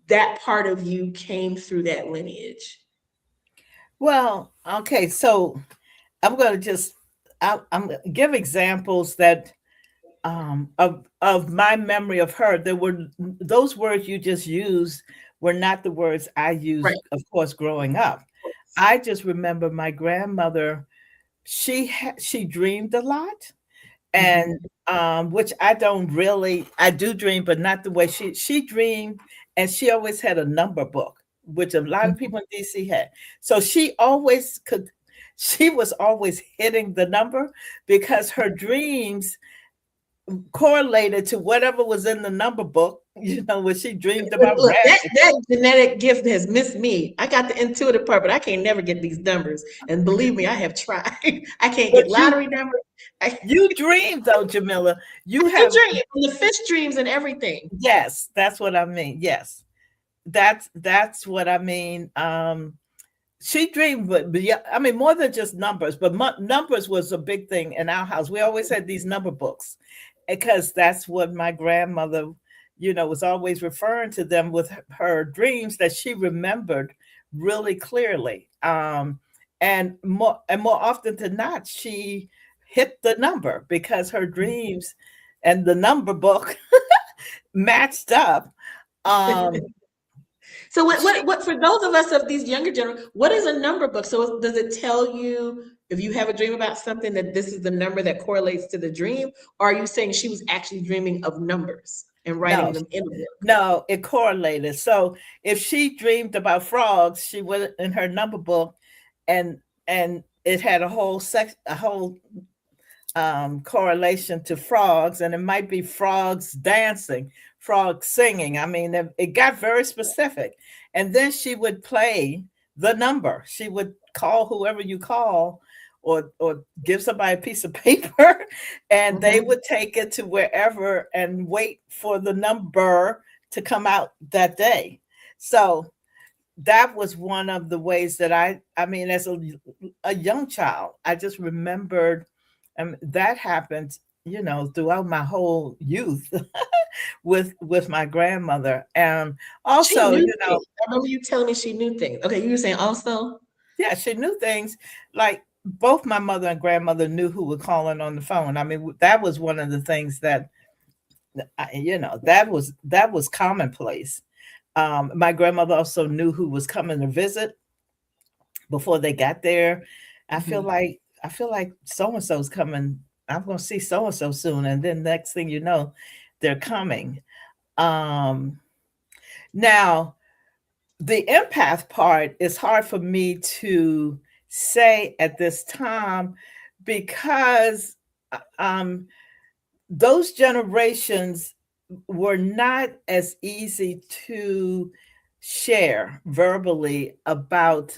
that part of you came through that lineage? Well, okay, so I'm going to I'm gonna give examples that of my memory of her. There were those words you just used were not the words I Right. used, of course, growing up. I just remember my grandmother. She dreamed a lot, and Mhm. which I do dream, but not the way she dreamed. And she always had a number book, which a lot of Mhm. people in DC had. So she was always hitting the number because her dreams correlated to whatever was in the number book, when she dreamed about Look, that rabbits. that genetic gift has missed me. I got the intuitive part, but I can't never get these numbers. And believe me, I have tried. I can't But get lottery numbers. I you dream though, Jamila. You do have dream, and the fish dreams and everything. yes, that's what I mean. Yes. That's what I mean. She dreamed, but yeah, I mean more than just numbers, but numbers was a big thing in our house. We always had these number books because that's what my grandmother, was always referring to them with her dreams that she remembered really clearly. And more often than not, she hit the number because her dreams and the number book matched up. Um, So what, she what what for those of us of these younger generation, what is a number book? So does it tell you if you have a dream about something that this is the number that correlates to the dream? Or are you saying she was actually dreaming of numbers and writing no, them in a book? no, it correlated. So if she dreamed about frogs, she went in her number book, and it had a whole correlation to frogs, and it might be frogs dancing, frogs singing. I mean, it got very specific. And then she would play the number. She would call whoever you call, or give somebody a piece of paper, and they Mhm. would take it to wherever and wait for the number to come out that day. So that was one of the ways that I mean, as a young child, I just remembered, that happened, throughout my whole youth with my grandmother. And She also, knew things. I remember you telling me she knew things. Okay, you were saying also? yeah, she knew things. Like, both my mother and grandmother knew who were calling on the phone. I mean, that was one of the things that that was commonplace. My grandmother also knew who was coming to visit before they got there. Mhm. I feel like so and so's coming. I'm going to see so and so soon, and then next thing you know, they're coming. Um, Now, the empath part is hard for me to say at this time because um, those generations were not as easy to share verbally about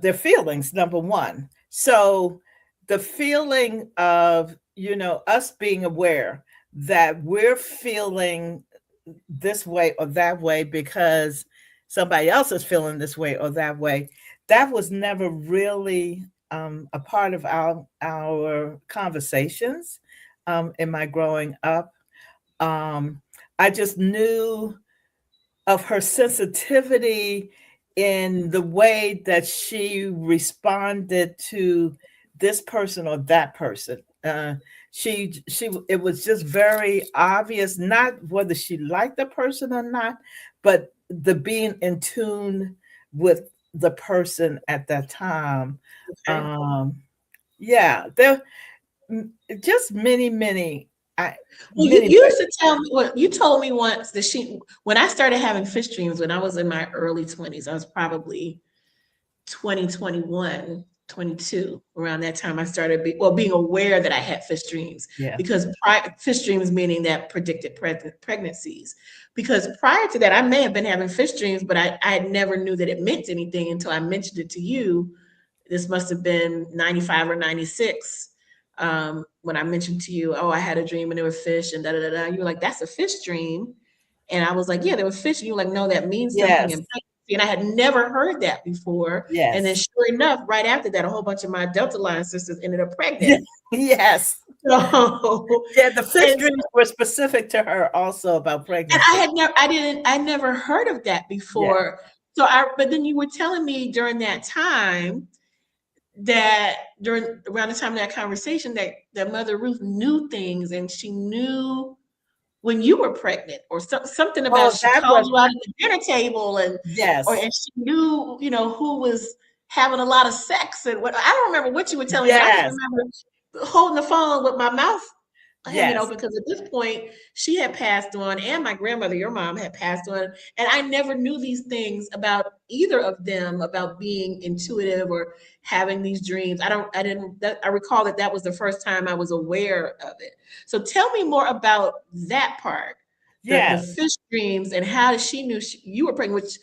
their feelings, number one. So the feeling of, us being aware that we're feeling this way or that way because somebody else is feeling this way or that way, that was never really a part of our conversations in my growing up. Um, I just knew of her sensitivity in the way that she responded to this person or that person. It was just very obvious, not whether she liked the person or not, but the being in tune with the person at that time. Okay. Um, yeah, there just I, Well, you many, used to tell me what you told me once that when I started having fish dreams when I was in my early 20s, I was probably 20, 21, 22. Around that time I started being aware that I had fish dreams, yeah, because fish dreams meaning that predicted pregnancies. Because prior to that, I may have been having fish dreams, but I never knew that it meant anything until I mentioned it to you. This must have been 95 or 96. When I mentioned to you, oh, I had a dream and there were fish and da da da da. You were like, that's a fish dream. And I was like, yeah, there were fish. And you were like, no, that means something yes, in pregnancy. And I had never heard that before. And then yes. sure enough, right after that, a whole bunch of my Delta line sisters ended up pregnant. Yeah, yes. So, Yeah, the fish and dreams were specific to her also about And I pregnancy. had I never heard of that Yeah. before. But then you were telling me during that time that around the time of that conversation that Mother Ruth knew things, and she knew when you were pregnant, or something about Oh, she that called was you out at the dinner table, yes. and she knew, who was having a lot of sex, and what I don't remember what you were telling me, but I just Yes. remember holding the phone with my mouth hanging Yes. open, because at this point she had passed on, and my grandmother, your mom, had passed on, and I never knew these things about either of them, about being intuitive or having these dreams. I recall that was the first time I was aware of it. So tell me more about that part, the Yes. fish dreams, and how she knew you were pregnant, which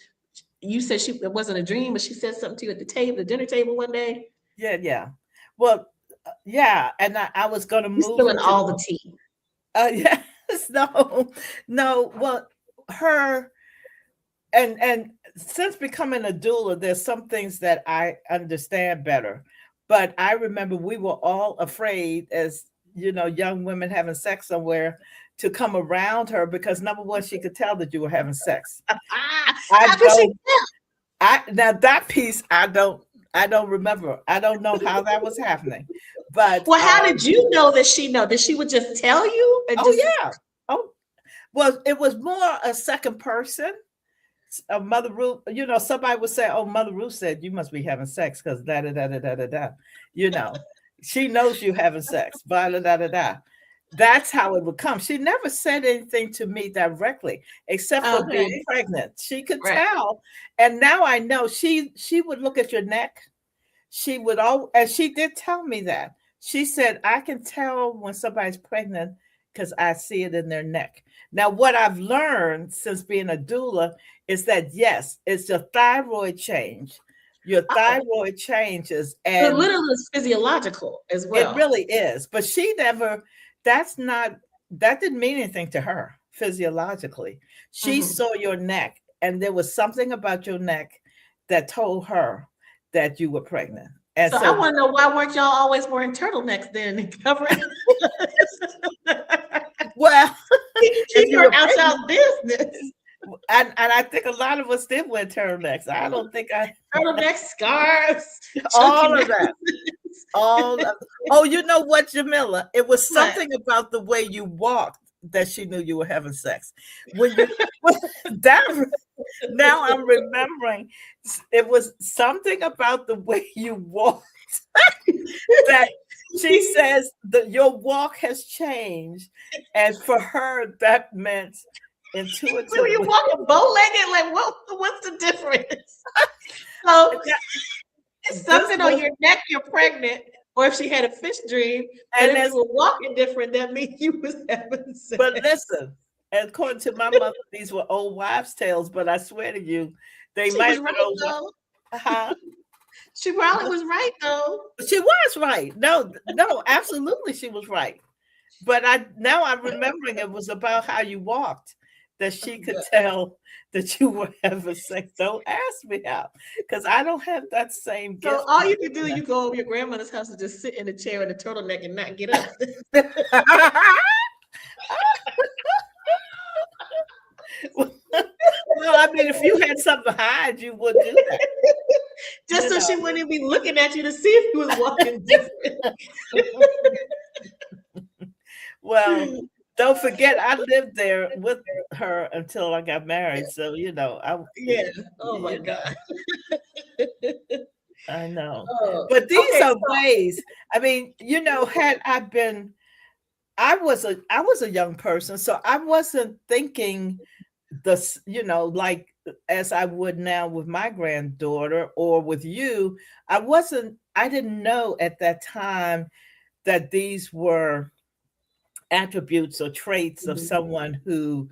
you said it wasn't a dream, but she said something to you at the dinner table one day. Yeah, yeah. Well, yeah, and I was gonna You're move spilling into all the tea. yes, no, no. Well, her and since becoming a doula, there's some things that I understand better. But I remember we were all afraid, as young women having sex somewhere, to come around her because number one, she could tell that you were having sex. I How could she don't. I now that piece I don't remember. I don't know how that was happening, but Well, how did you know that she know? Did she would just tell you and oh just yeah, oh well, it was more a second person. Mother Ruth, somebody would say, "Oh, Mother Ruth said you must be having sex because da da da da da da da," you know, she knows you having sex, blah da da da da. That's how it would come. She never said anything to me directly, except for being okay, pregnant. She could right? tell, and now I know she would look at your neck. She would all, and she did tell me that. She said, I can tell when somebody's pregnant because I see it in their neck. Now, what I've learned since being a doula is that yes, it's your thyroid change. Your Oh, thyroid changes, so and literally it's physiological as it well. really is. But she never, that's not, that didn't mean anything to her physiologically. She Mhm. saw your neck, and there was something about your neck that told her that you were pregnant. And So I so, want to know, why weren't y'all always wearing turtlenecks then and covering? well, if Keep you her were out pregnant, y'all business. and I think a lot of us did wear turtlenecks. I don't think I, Turtlenecks, scarves, chunky all of that. necklaces. All of, oh, you know what, Jamila? It was What? something about the way you walked that she knew you were having sex. When you that now I'm remembering it was something about the way you walked that she says that your walk has changed. And for her, that meant Were you intuitively. walking bow-legged? Like, what's the difference? So it's This something on was your neck, you're pregnant, or if she had a fish dream. But and if you as were walking different, that means you was having but sex. listen, according to my mother, these were old wives' tales, but I swear to you, they She might was have right been old. though. Huh? She probably was right though. She was right. No, no, absolutely, she was right. But I'm remembering it was about how you walked, that she could tell that you were having sex. Don't ask me how, because I don't have that same So gift. all you can do, you go over your grandmother's house and just sit in a chair in a turtleneck and not get up. Well, I mean, if you had something to hide, you would do that. Just You so know. she wouldn't be looking at you to see if you was walking different. Well, don't forget, I lived there with her until I got married. So Yeah. Oh my you know, God. I know. Oh. But these Okay. are ways. I mean, had I been, I was a young person, so I wasn't thinking this, like as I would now with my granddaughter or with you. I didn't know at that time that these were attributes or traits of Mhm. someone who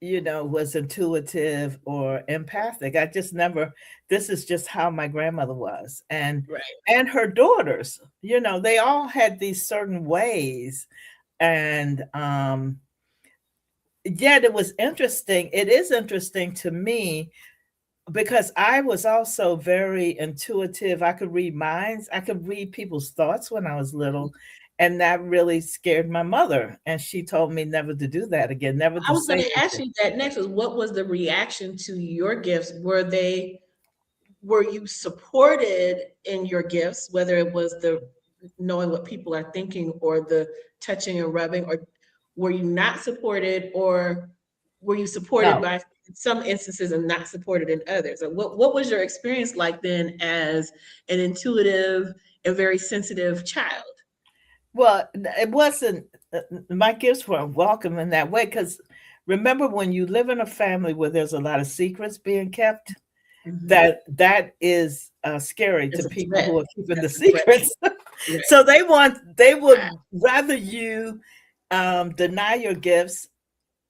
was intuitive or empathic. I just never, this is just how my grandmother was. Right. And her daughters, they all had these certain ways. And yet it was interesting. It is interesting to me because I was also very intuitive. I could read minds, I could read people's thoughts when I was little. And that really scared my mother. And she told me never to do that again, never I to was going say to ask anything. you that next. Was what was the reaction to your gifts? Were you supported in your gifts, whether it was the knowing what people are thinking or the touching and rubbing, or were you not supported, or were you supported No. by some instances and not supported in others? Or what was your experience like then as an intuitive and very sensitive child? Well, it wasn't, my gifts weren't welcome in that way because remember when you live in a family where there's a lot of secrets being kept, Mhm. that is scary to As a people threat. who are keeping the That's a threat. secrets. Right. So they would rather you deny your gifts,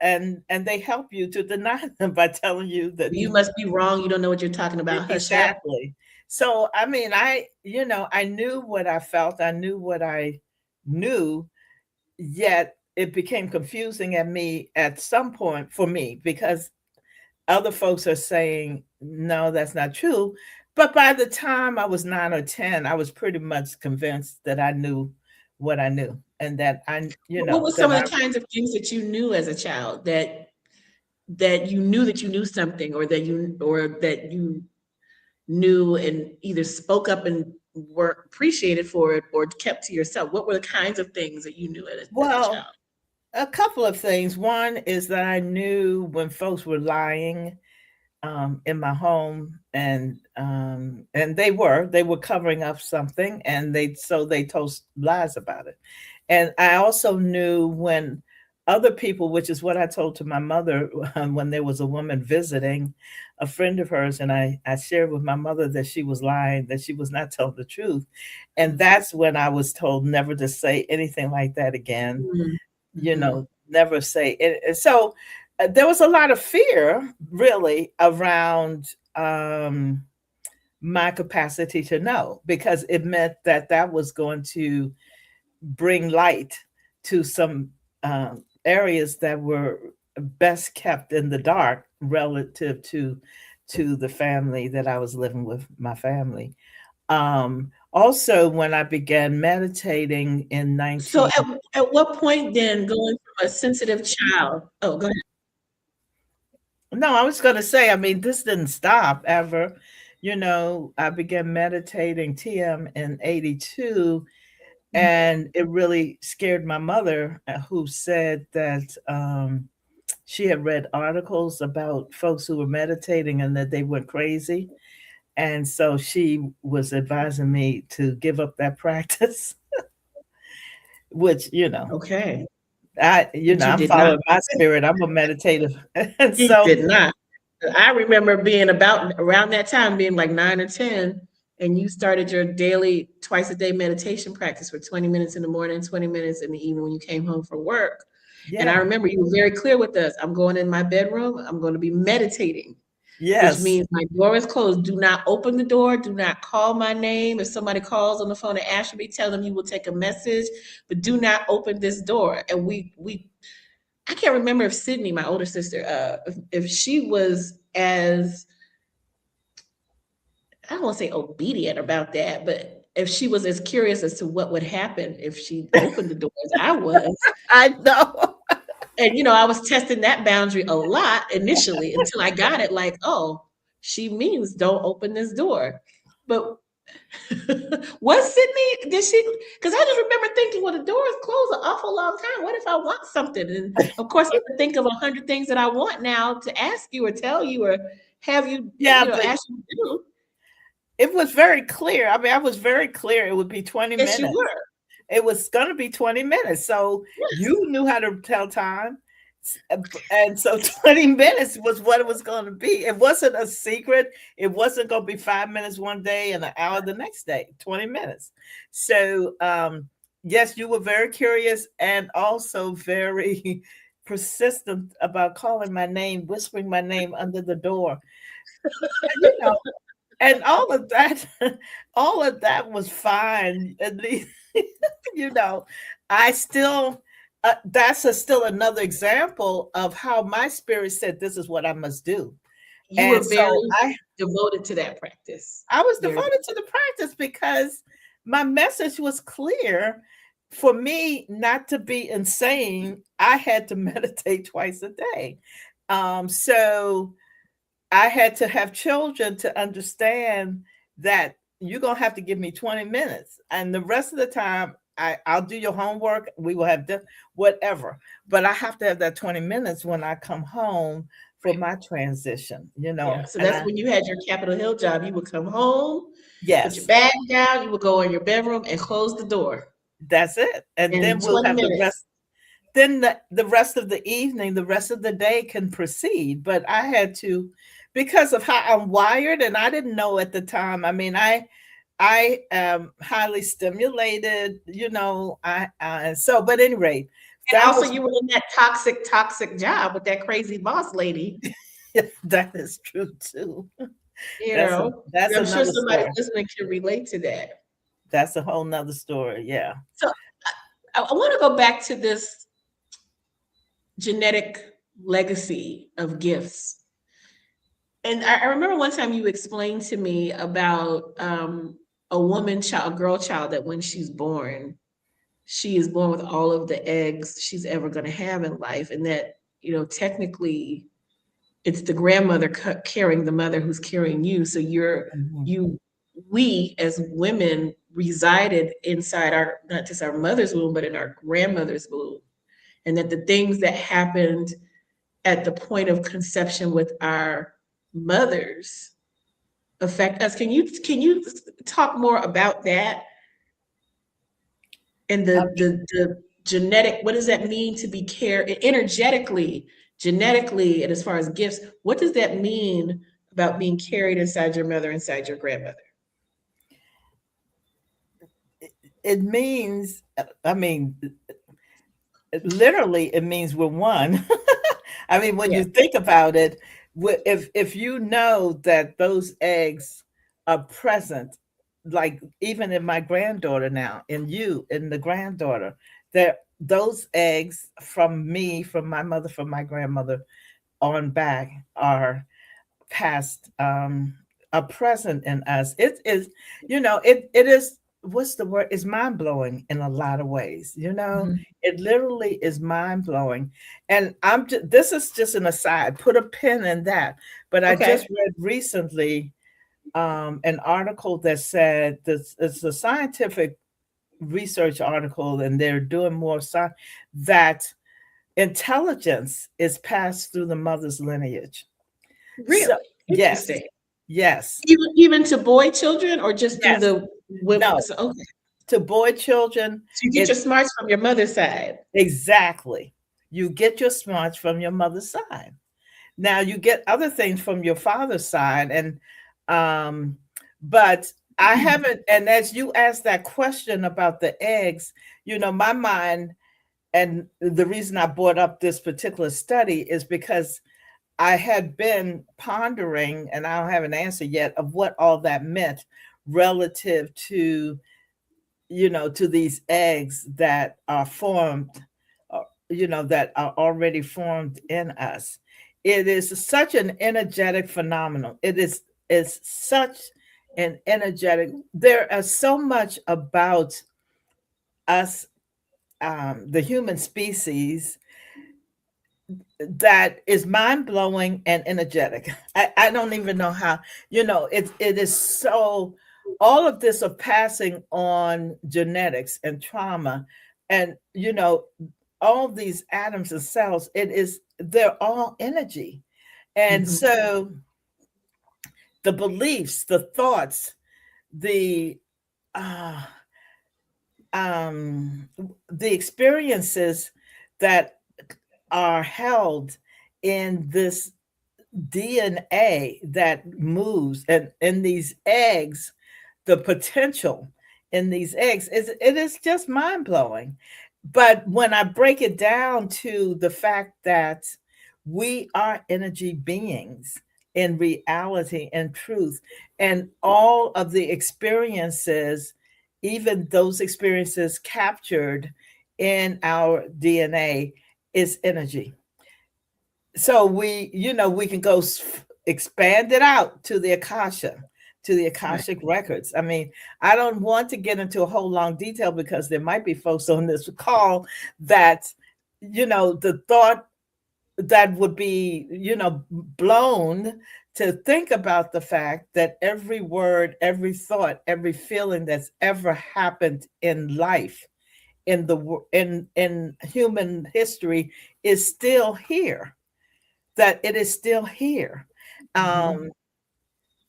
and they help you to deny them by telling you that You must be wrong. You don't know what you're talking about. Hush up. exactly. So I mean, I knew what I felt, I knew what I knew, yet it became confusing at me at some point for me because other folks are saying no, that's not true. But by the time I was 9 or 10, I was pretty much convinced that I knew what I knew, and that What were that some of the kinds of things that you knew as a child that you knew that you knew something, or that you knew and either spoke up and were appreciated for it or kept to yourself? What were the kinds of things that you knew as a well, child? a couple of things. One is that I knew when folks were lying in my home, and they were covering up something, and they told lies about it. And I also knew when other people, which is what I told to my mother when there was a woman visiting a friend of hers, and I shared with my mother that she was lying, that she was not telling the truth. And that's when I was told never to say anything like that again, Mhm, mhm. never say it. And so there was a lot of fear really around my capacity to know, because it meant that that was going to bring light to some areas that were best kept in the dark relative to the family that I was living with, my family. Also, when I began meditating in So 19, at what point then, going from a sensitive child, oh, go ahead. no, I was going to say, I mean, this didn't stop ever. I began meditating TM in 82, and it really scared my mother, who said that she had read articles about folks who were meditating and that they went crazy. And so she was advising me to give up that practice, which, Okay, but you I'm did not. following my spirit. I'm a meditative. And You so, did not. I remember being about around that time, being like 9 or 10, and you started your daily twice a day meditation practice for 20 minutes in the morning, 20 minutes in the evening when you came home from work. And I yeah, remember you were very clear with us. I'm going in my bedroom, I'm going to be meditating. which Yes. means my door is closed. Do not open the door. Do not call my name. If somebody calls on the phone and asks me, tell them you will take a message, but do not open this door. And we I can't remember if Sydney, my older sister, if she was as, I don't want to say obedient about that, but if she was as curious as to what would happen if she opened the door as I was. I know. And I was testing that boundary a lot initially until I got it like, oh, she means don't open this door. But was Sydney, did she? Because I just remember thinking, well, the door is closed an awful long time. What if I want something? And of course, I can think of 100 things that I want now to ask you or tell you or have you, Yeah, but ask you to do. it was very clear. I mean, I was very clear it would be 20 Yes, you minutes. were. It was going to be 20 minutes. So Yes. you knew how to tell time. And so 20 minutes was what it was going to be. It wasn't a secret. It wasn't going to be 5 minutes one day and an hour the next day, 20 minutes. So, yes, you were very curious and also very persistent about calling my name, whispering my name under the door. You know, and all of that, all of that was fine. At least, you know, I still, still another example of how my spirit said, "This is what I must do." You And were so very devoted to that practice. I was Very. devoted to the practice because my message was clear. For me not to be insane, I had to meditate twice a day. So I had to have children to understand that you're gonna have to give me 20 minutes, and the rest of the time I'll do your homework. We will have whatever, but I have to have that 20 minutes when I come home for Right. my transition. Yeah. So And that's when you had your Capitol Hill job. You would come home, put your yes, bag down, you would go in your bedroom and close the door. that's it. And In then we'll 20 have the rest. minutes. Then the rest of the evening, the rest of the day can proceed. But I had to, because of how I'm wired, and I didn't know at the time. I mean, I am highly stimulated, so but anyway, And that also was you were in that toxic job with that crazy boss lady. that is true too. You That's a know, that's I'm sure another somebody story. listening can relate to that. That's a whole nother story. Yeah. So I want to go back to this genetic legacy of gifts. And I remember one time you explained to me about a woman child, a girl child, that when she's born, she is born with all of the eggs she's ever going to have in life. And that, technically it's the grandmother carrying the mother who's carrying you. So Mhm. you, we as women resided inside our, not just our mother's womb, but in our grandmother's womb. And that the things that happened at the point of conception with our mothers affect us. Can you talk more about that and I the genetic, what does that mean to be cared energetically, genetically, and as far as gifts, what does that mean about being carried inside your mother, inside your grandmother? It means, I mean, literally, it means we're one. I mean, when you Yes. think about it, if you know that those eggs are present, like even in my granddaughter now, in you, in the granddaughter, that those eggs from me, from my mother, from my grandmother on back are past, are present in us. It is, it is, what's the word? It's mind blowing in a lot of ways. Mhm. It literally is mind blowing. And this is just an aside. Put a pin in that. But I just Okay. read recently an article that said this. It's a scientific research article, and they're doing more science that intelligence is passed through the mother's lineage. So Really yes, interesting. yes, Even to boy children or just through yes. the women? No, So, okay. to boy children, So you get it your smarts from your mother's side. exactly. You get your smarts from your mother's side. Now you get other things from your father's side, and um, but I haven't. And as you asked that question about the eggs, my mind, and the reason I brought up this particular study is because I had been pondering, and I don't have an answer yet of what all that meant relative to, to these eggs that are formed, that are already formed in us. It is such an energetic phenomenon. It's such an energetic. There is so much about us, the human species, that is mind blowing and energetic. I don't even know how, it is so, all of this of passing on genetics and trauma and, all these atoms and cells, they're all energy. And Mhm. so the beliefs, the thoughts, the, uh, um, the experiences that are held in this DNA that moves, and in these eggs, the potential in these eggs it is just mind blowing. But when I break it down to the fact that we are energy beings in reality and truth, and all of the experiences, even those experiences captured in our DNA, is energy. So we can go expand it out to the akasha, to the Right. akashic records. I mean, I don't want to get into a whole long detail because there might be folks on this call that, the thought that would be, blown to think about the fact that every word, every thought, every feeling that's ever happened in life, in human history, is still here, that it is still here. Mhm. Um,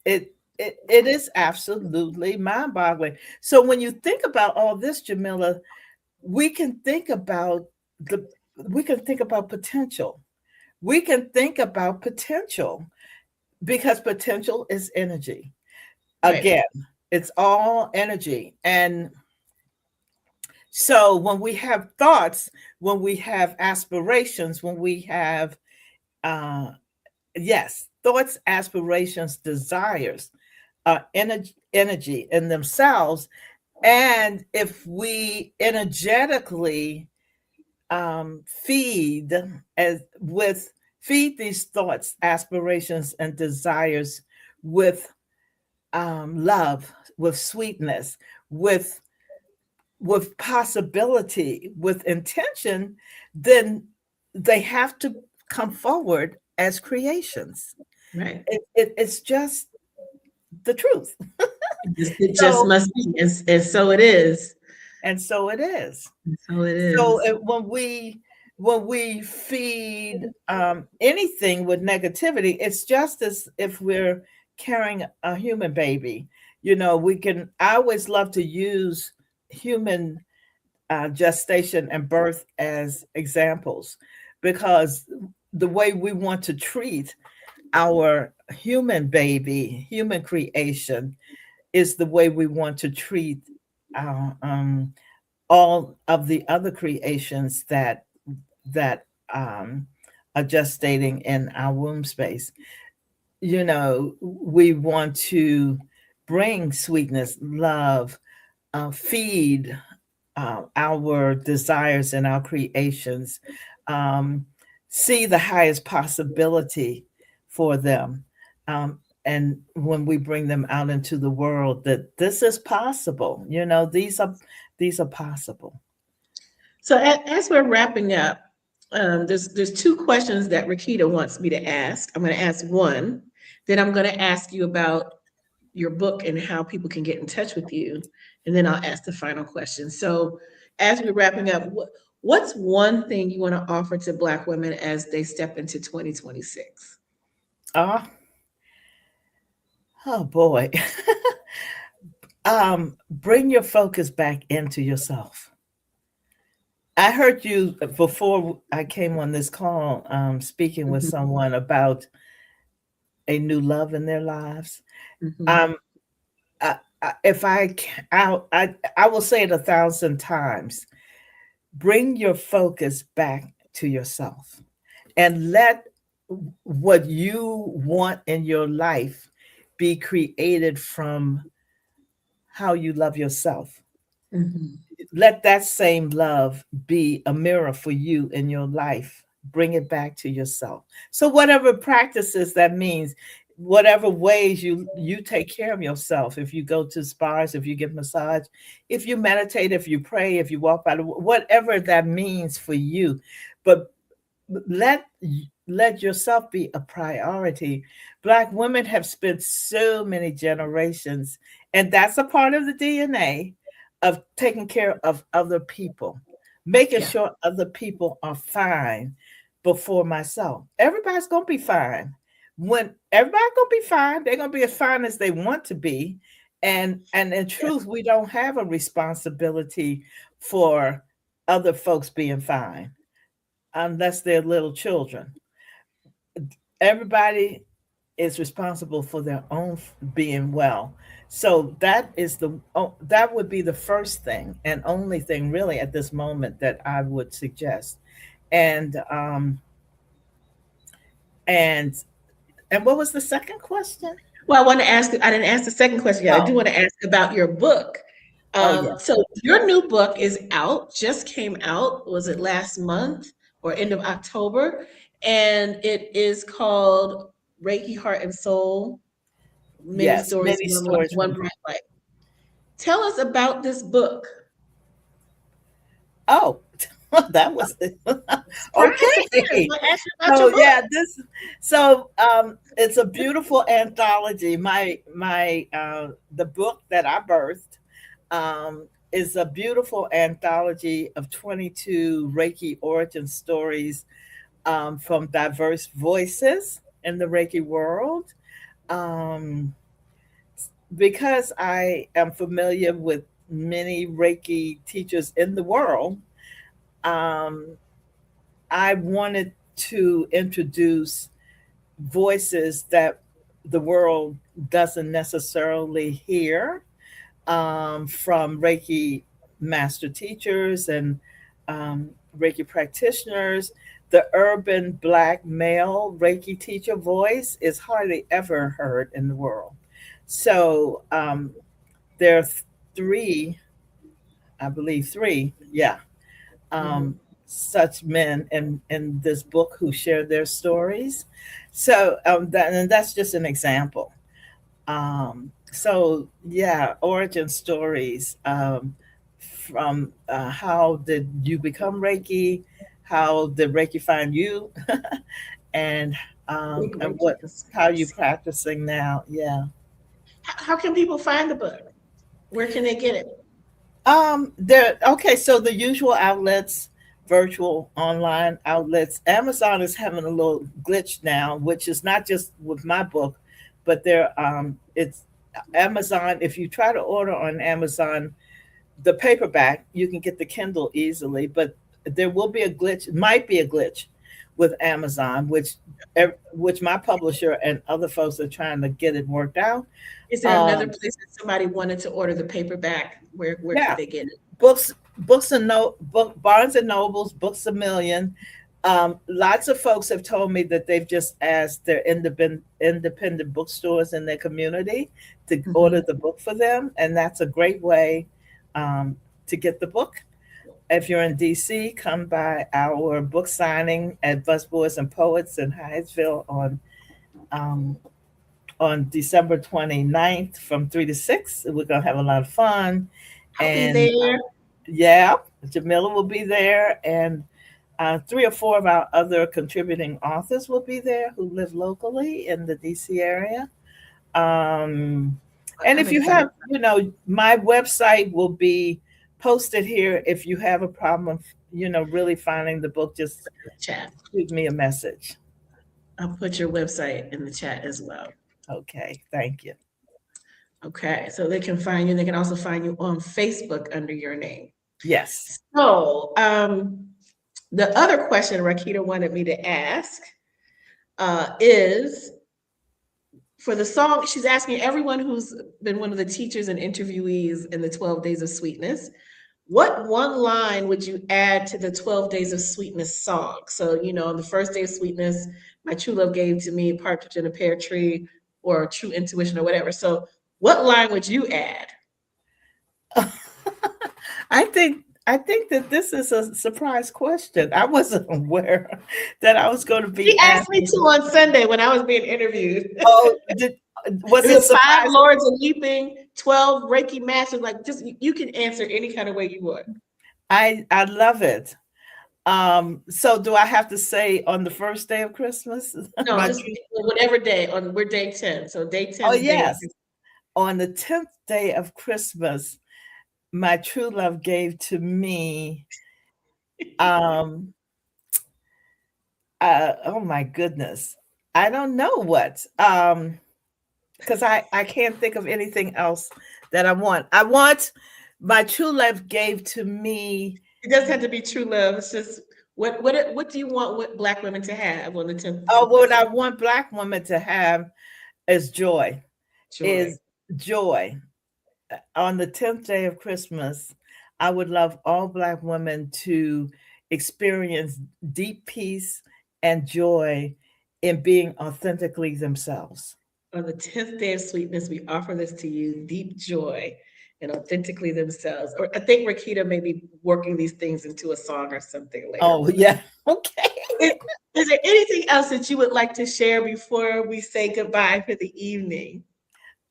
it is absolutely mind-boggling. So when you think about all this, Jamila, we can think about the we can think about potential. We can think about potential because potential is energy. Right. Again, it's all energy. And so when we have thoughts, when we have aspirations, when we have uh yes, thoughts, aspirations, desires are energy in themselves. And if we energetically feed as with feed these thoughts, aspirations, and desires with love, with sweetness, with possibility, with intention, then they have to come forward as creations. Right. It's just the truth. It just So, must be, and so it is. and so it is. And so it So is. when we feed anything with negativity, it's just as if we're carrying a human baby. We can. I always love to use human gestation and birth as examples, because the way we want to treat our human baby, human creation, is the way we want to treat our, all of the other creations that are gestating in our womb space. We want to bring sweetness, love, feed our desires and our creations, um, see the highest possibility for them. And when we bring them out into the world, that this is possible. These are possible. So as we're wrapping up, there's two questions that Rakita wants me to ask. I'm going to ask one, then I'm going to ask you about your book and how people can get in touch with you, and then I'll ask the final question. So as we're wrapping up, what's one thing you want to offer to Black women as they step into 2026? Ah, oh boy. Bring your focus back into yourself. I heard you before I came on this call, speaking with Mhm, someone about a new love in their lives. mhm. Um, if I will say it 1,000 times. Bring your focus back to yourself, and let what you want in your life be created from how you love yourself. Mhm. Let that same love be a mirror for you in your life. Bring it back to yourself. So whatever practices that means, whatever ways you take care of yourself, if you go to spas, if you get massage, if you meditate, if you pray, if you walk by the, whatever that means for you, but let let yourself be a priority. Black women have spent so many generations, and that's a part of the DNA of taking care of other people, making Yeah. sure other people are fine before myself. Everybody's gonna be fine. When everybody's gonna be fine, they're gonna be as fine as they want to be. And in Yeah. truth, we don't have a responsibility for other folks being fine unless they're little children. Everybody is responsible for their own being well. So that is that would be the first thing and only thing really at this moment that I would suggest. And and and what was the second question? Well, I want to ask, I didn't ask the second question yet. I do Oh, want to ask about your book. oh yeah. So your new book is out, just came out. Was it last month or end of October? And it is called Reiki Heart and Soul, Many Yes, Stories, many stories One from. Bright Light. Tell us about this book. Oh, that was it. Surprise, surprise. Okay. I asked you about So your book. yeah, this so it's a beautiful anthology. My the book that I birthed is a beautiful anthology of 22 Reiki origin stories from diverse voices in the Reiki world. Um, because I am familiar with many Reiki teachers in the world, um, I wanted to introduce voices that the world doesn't necessarily hear from Reiki master teachers and Reiki practitioners. The urban Black male Reiki teacher voice is hardly ever heard in the world. So there are three, I believe three, yeah, Mhm. such men in this book who share their stories. So and that's just an example. So yeah, origin stories from how did you become Reiki? How did Reiki find you? and Big and Reiki what how you conspiracy. practicing now? Yeah. How can people find the book? Where can they get it? There. Okay. So the usual outlets, virtual online outlets. Amazon is having a little glitch now, which is not just with my book, but it's Amazon. If you try to order on Amazon, the paperback, you can get the Kindle easily, but there will be a glitch. Might be a glitch with Amazon, which my publisher and other folks are trying to get it worked out. Is there another Um, place that somebody wanted to order the paperback? Where could yeah, they get it? books and no book Barnes and Nobles, Books a Million. Lots of folks have told me that they've just asked their independent bookstores in their community to order Mhm. the book for them, and that's a great way um, to get the book. If you're in DC, come by our book signing at Busboys and Poets in Hyattsville um, on December 29th from 3 to 6. We're going to have a lot of fun. I'll be And there. yeah, Jamila will be there. And three or four of our other contributing authors will be there who live locally in the DC area. Um, and I'm if you excited have, my website will be posted here. If you have a problem, really finding the book, just for the chat. shoot me a message. I'll put your website in the chat as well. Okay, thank you. Okay, so they can find you. They can also find you on Facebook under your name. Yes. So, the other question Rakita wanted me to ask is for the song. She's asking everyone who's been one of the teachers and interviewees in the 12 Days of Sweetness, what one line would you add to the 12 Days of Sweetness song? So, on the first day of sweetness, my true love gave to me, partridge in a pear tree, or true intuition or whatever. So what line would you add? I think that this is a surprise question. I wasn't aware that I was going to She be asked me asking. to on Sunday when I was being interviewed. Oh, was Is it it five surprise? lords of leaping, 12 Reiki masters? Like, just you can answer any kind of way you want. I love it. So do I have to say on the first day of Christmas? No, My just true, whatever day. On we're day 10. So day 10 oh is day of yes, on the 10th day of Christmas, my true love gave to me. Um, oh my goodness, I don't know what. Because I can't think of anything else that I want. I want my true love gave to me. it doesn't have to be true love. It's just what do you want what black women to have on the 10th day Oh, of what I Christmas? want black women to have is joy. Joy. Is joy. On the 10th day of Christmas, I would love all Black women to experience deep peace and joy in being authentically themselves. On the 10th day of sweetness, we offer this to you, deep joy and authentically themselves. Or I think Rakita may be working these things into a song or something later. Oh, yeah. Okay. Is, is there anything else that you would like to share before we say goodbye for the evening?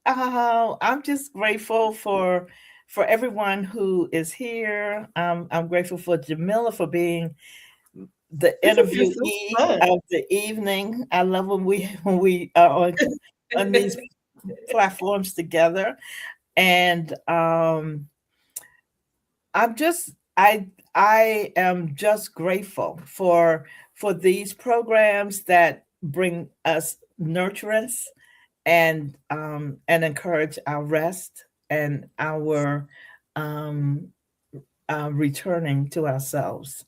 Oh, I'm just grateful for everyone who is here. I'm grateful for Jamila for being the This has been so interviewee fun. of the evening. I love when we are on these platforms together. And I'm just I am just grateful for these programs that bring us nurturance and encourage our rest and our um, returning to ourselves.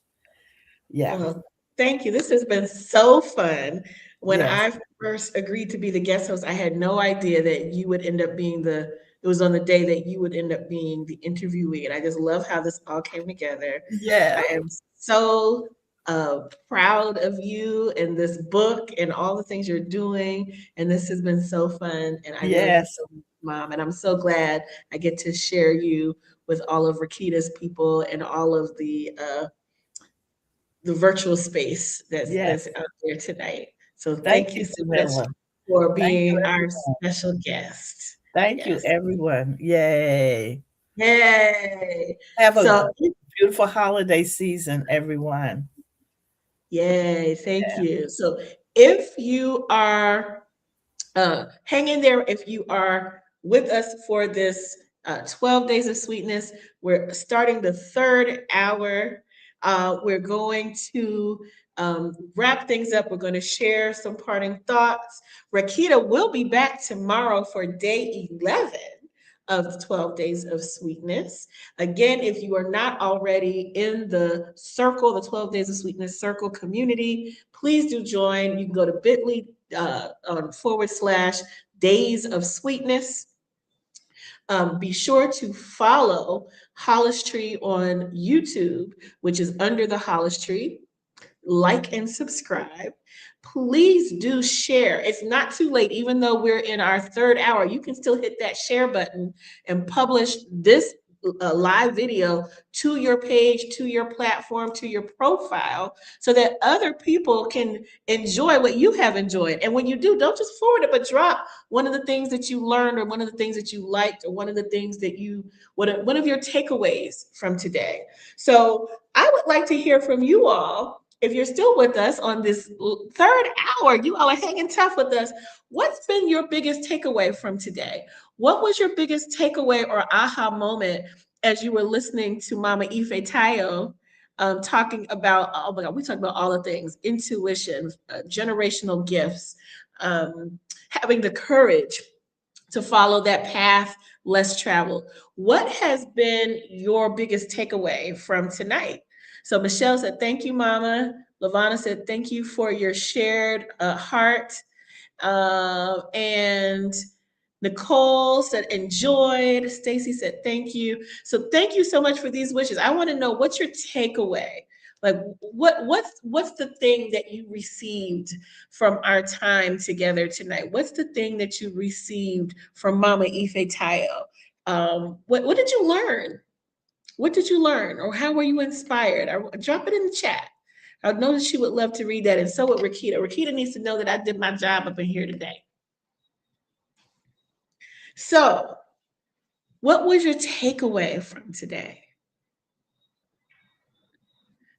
Yeah. Well, thank you. This has been so fun. When Yes. I first agreed to be the guest host, I had no idea that you would end up being it was on the day that you would end up being the interviewee. And I just love how this all came together. Yeah. I am so proud of you and this book and all the things you're doing. And this has been so fun. And I love you Yes. so much, Mom. And I'm so glad I get to share you with all of Rakita's people and all of the virtual space that's Yes. out there tonight. So Thank thank you you, so much Jamila. for Thank you, being our everyone. special guest. Thank you, Yes. everyone. Yay. Yay. Have a So beautiful holiday season, everyone. yay, thank you. So if you are hang in there if you are with us for this 12 days of sweetness. We're starting the third hour. We're going to wrap things up. We're going to share some parting thoughts. Rakita will be back tomorrow for day 11 of 12 days of sweetness. Again, if you are not already in the circle, the 12 days of sweetness circle community, please do join. You can go to bit.ly / days of sweetness. Be sure to follow Hollis Tree on YouTube, which is under the Hollis Tree. Like and subscribe. Please do share. It's not too late, even though we're in our third hour, you can still hit that share button and publish this live video to your page, to your platform, to your profile, so that other people can enjoy what you have enjoyed. And when you do, don't just forward it, but drop one of the things that you learned, or one of the things that you liked, or one of the things that one of your takeaways from today. So I would like to hear from you all. If you're still with us on this third hour, you all are hanging tough with us. What's been your biggest takeaway from today? What was your biggest takeaway or aha moment as you were listening to Mama Ifetayo talking about, oh my God, we talked about all the things, intuition, generational gifts, having the courage to follow that path less traveled. What has been your biggest takeaway from tonight? So Michelle said, thank you, Mama. Lavana said, thank you for your shared heart. And Nicole said, enjoyed. Stacy said, thank you. So thank you so much for these wishes. I want to know, what's your takeaway? Like what's the thing that you received from our time together tonight? What's the thing that you received from Mama Ifetayo? What did you learn? What did you learn, or how were you inspired? Or drop it in the chat. I know that she would love to read that, and so would Rakita. Rakita needs to know that I did my job up in here today. So, what was your takeaway from today?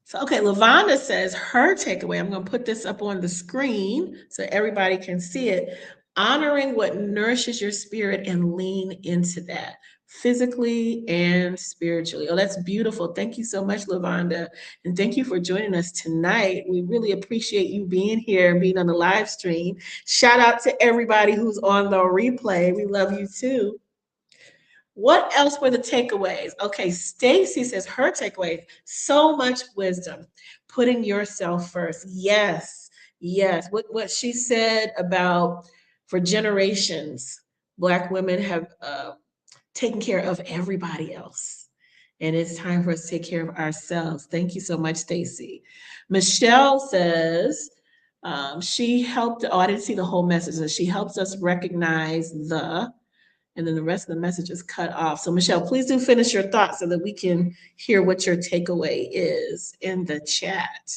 So, okay, Lavonda says her takeaway. I'm going to put this up on the screen so everybody can see it. Honoring what nourishes your spirit and lean into that physically and spiritually. Oh, that's beautiful. Thank you so much, Lavonda. And thank you for joining us tonight. We really appreciate you being here and being on the live stream. Shout out to everybody who's on the replay. We love you too. What else were the takeaways? Okay, Stacy says her takeaways, so much wisdom, putting yourself first. Yes, yes. What she said about for generations, Black women have taken care of everybody else. And it's time for us to take care of ourselves. Thank you so much, Stacy. Michelle says she helped, oh, I didn't see the whole message. She helps us recognize the, and then the rest of the message is cut off. So Michelle, please do finish your thoughts so that we can hear what your takeaway is in the chat.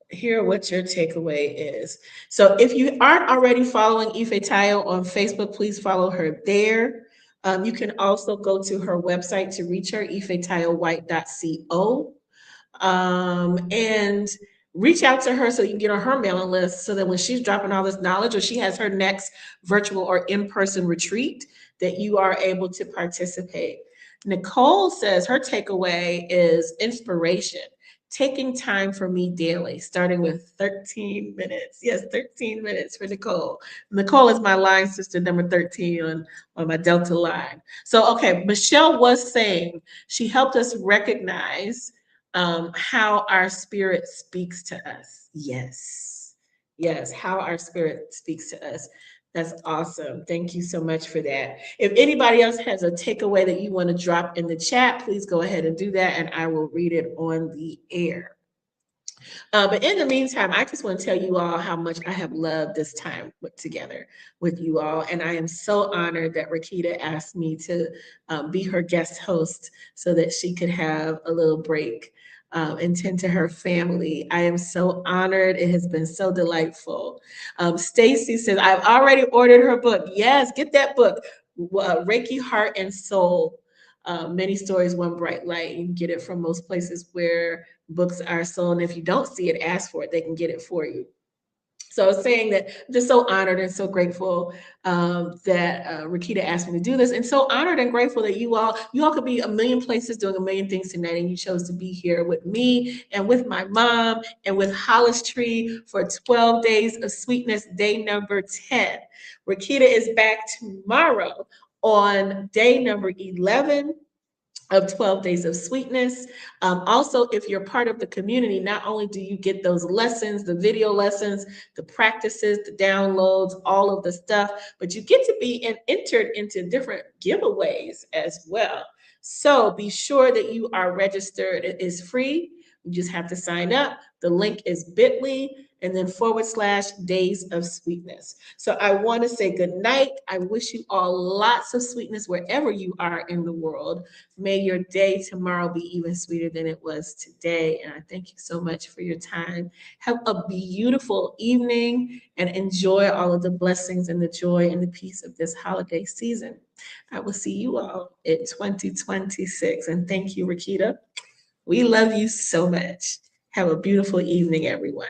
Hear what your takeaway is. So if you aren't already following Ifetayo on Facebook, please follow her there. You can also go to her website to reach her, ifetayowhite.co. And reach out to her so you can get on her mailing list so that when she's dropping all this knowledge or she has her next virtual or in-person retreat, that you are able to participate. Nicole says her takeaway is inspiration, taking time for me daily, starting with 13 minutes. Yes, 13 minutes for Nicole. Nicole is my line sister, number 13 on my Delta line. So, okay, Michelle was saying she helped us recognize how our spirit speaks to us. Yes. Yes, how our spirit speaks to us. That's awesome. Thank you so much for that. If anybody else has a takeaway that you want to drop in the chat, please go ahead and do that, and I will read it on the air. But in the meantime, I just want to tell you all how much I have loved this time together with you all. And I am so honored that Rakita asked me to be her guest host so that she could have a little break and tend to her family. I am so honored. It has been so delightful. Stacy says, I've already ordered her book. Yes, get that book, Reiki, Heart, and Soul. Many Stories, One Bright Light. You can get it from most places where books are sold. And if you don't see it, ask for it. They can get it for you. So I was saying that I'm just so honored and so grateful that Rakita asked me to do this, and so honored and grateful that you all could be a million places doing a million things tonight, and you chose to be here with me and with my mom and with Hollis Tree for 12 Days of Sweetness, day number 10. Rakita is back tomorrow on day number 11 of 12 Days of Sweetness. Also, if you're part of the community, not only do you get those lessons, the video lessons, the practices, the downloads, all of the stuff, but you get to be entered into different giveaways as well. So be sure that you are registered. It is free. You just have to sign up. The link is bit.ly and then /Days of Sweetness. So I want to say good night. I wish you all lots of sweetness wherever you are in the world. May your day tomorrow be even sweeter than it was today. And I thank you so much for your time. Have a beautiful evening and enjoy all of the blessings and the joy and the peace of this holiday season. I will see you all in 2026. And thank you, Rakita. We love you so much. Have a beautiful evening, everyone.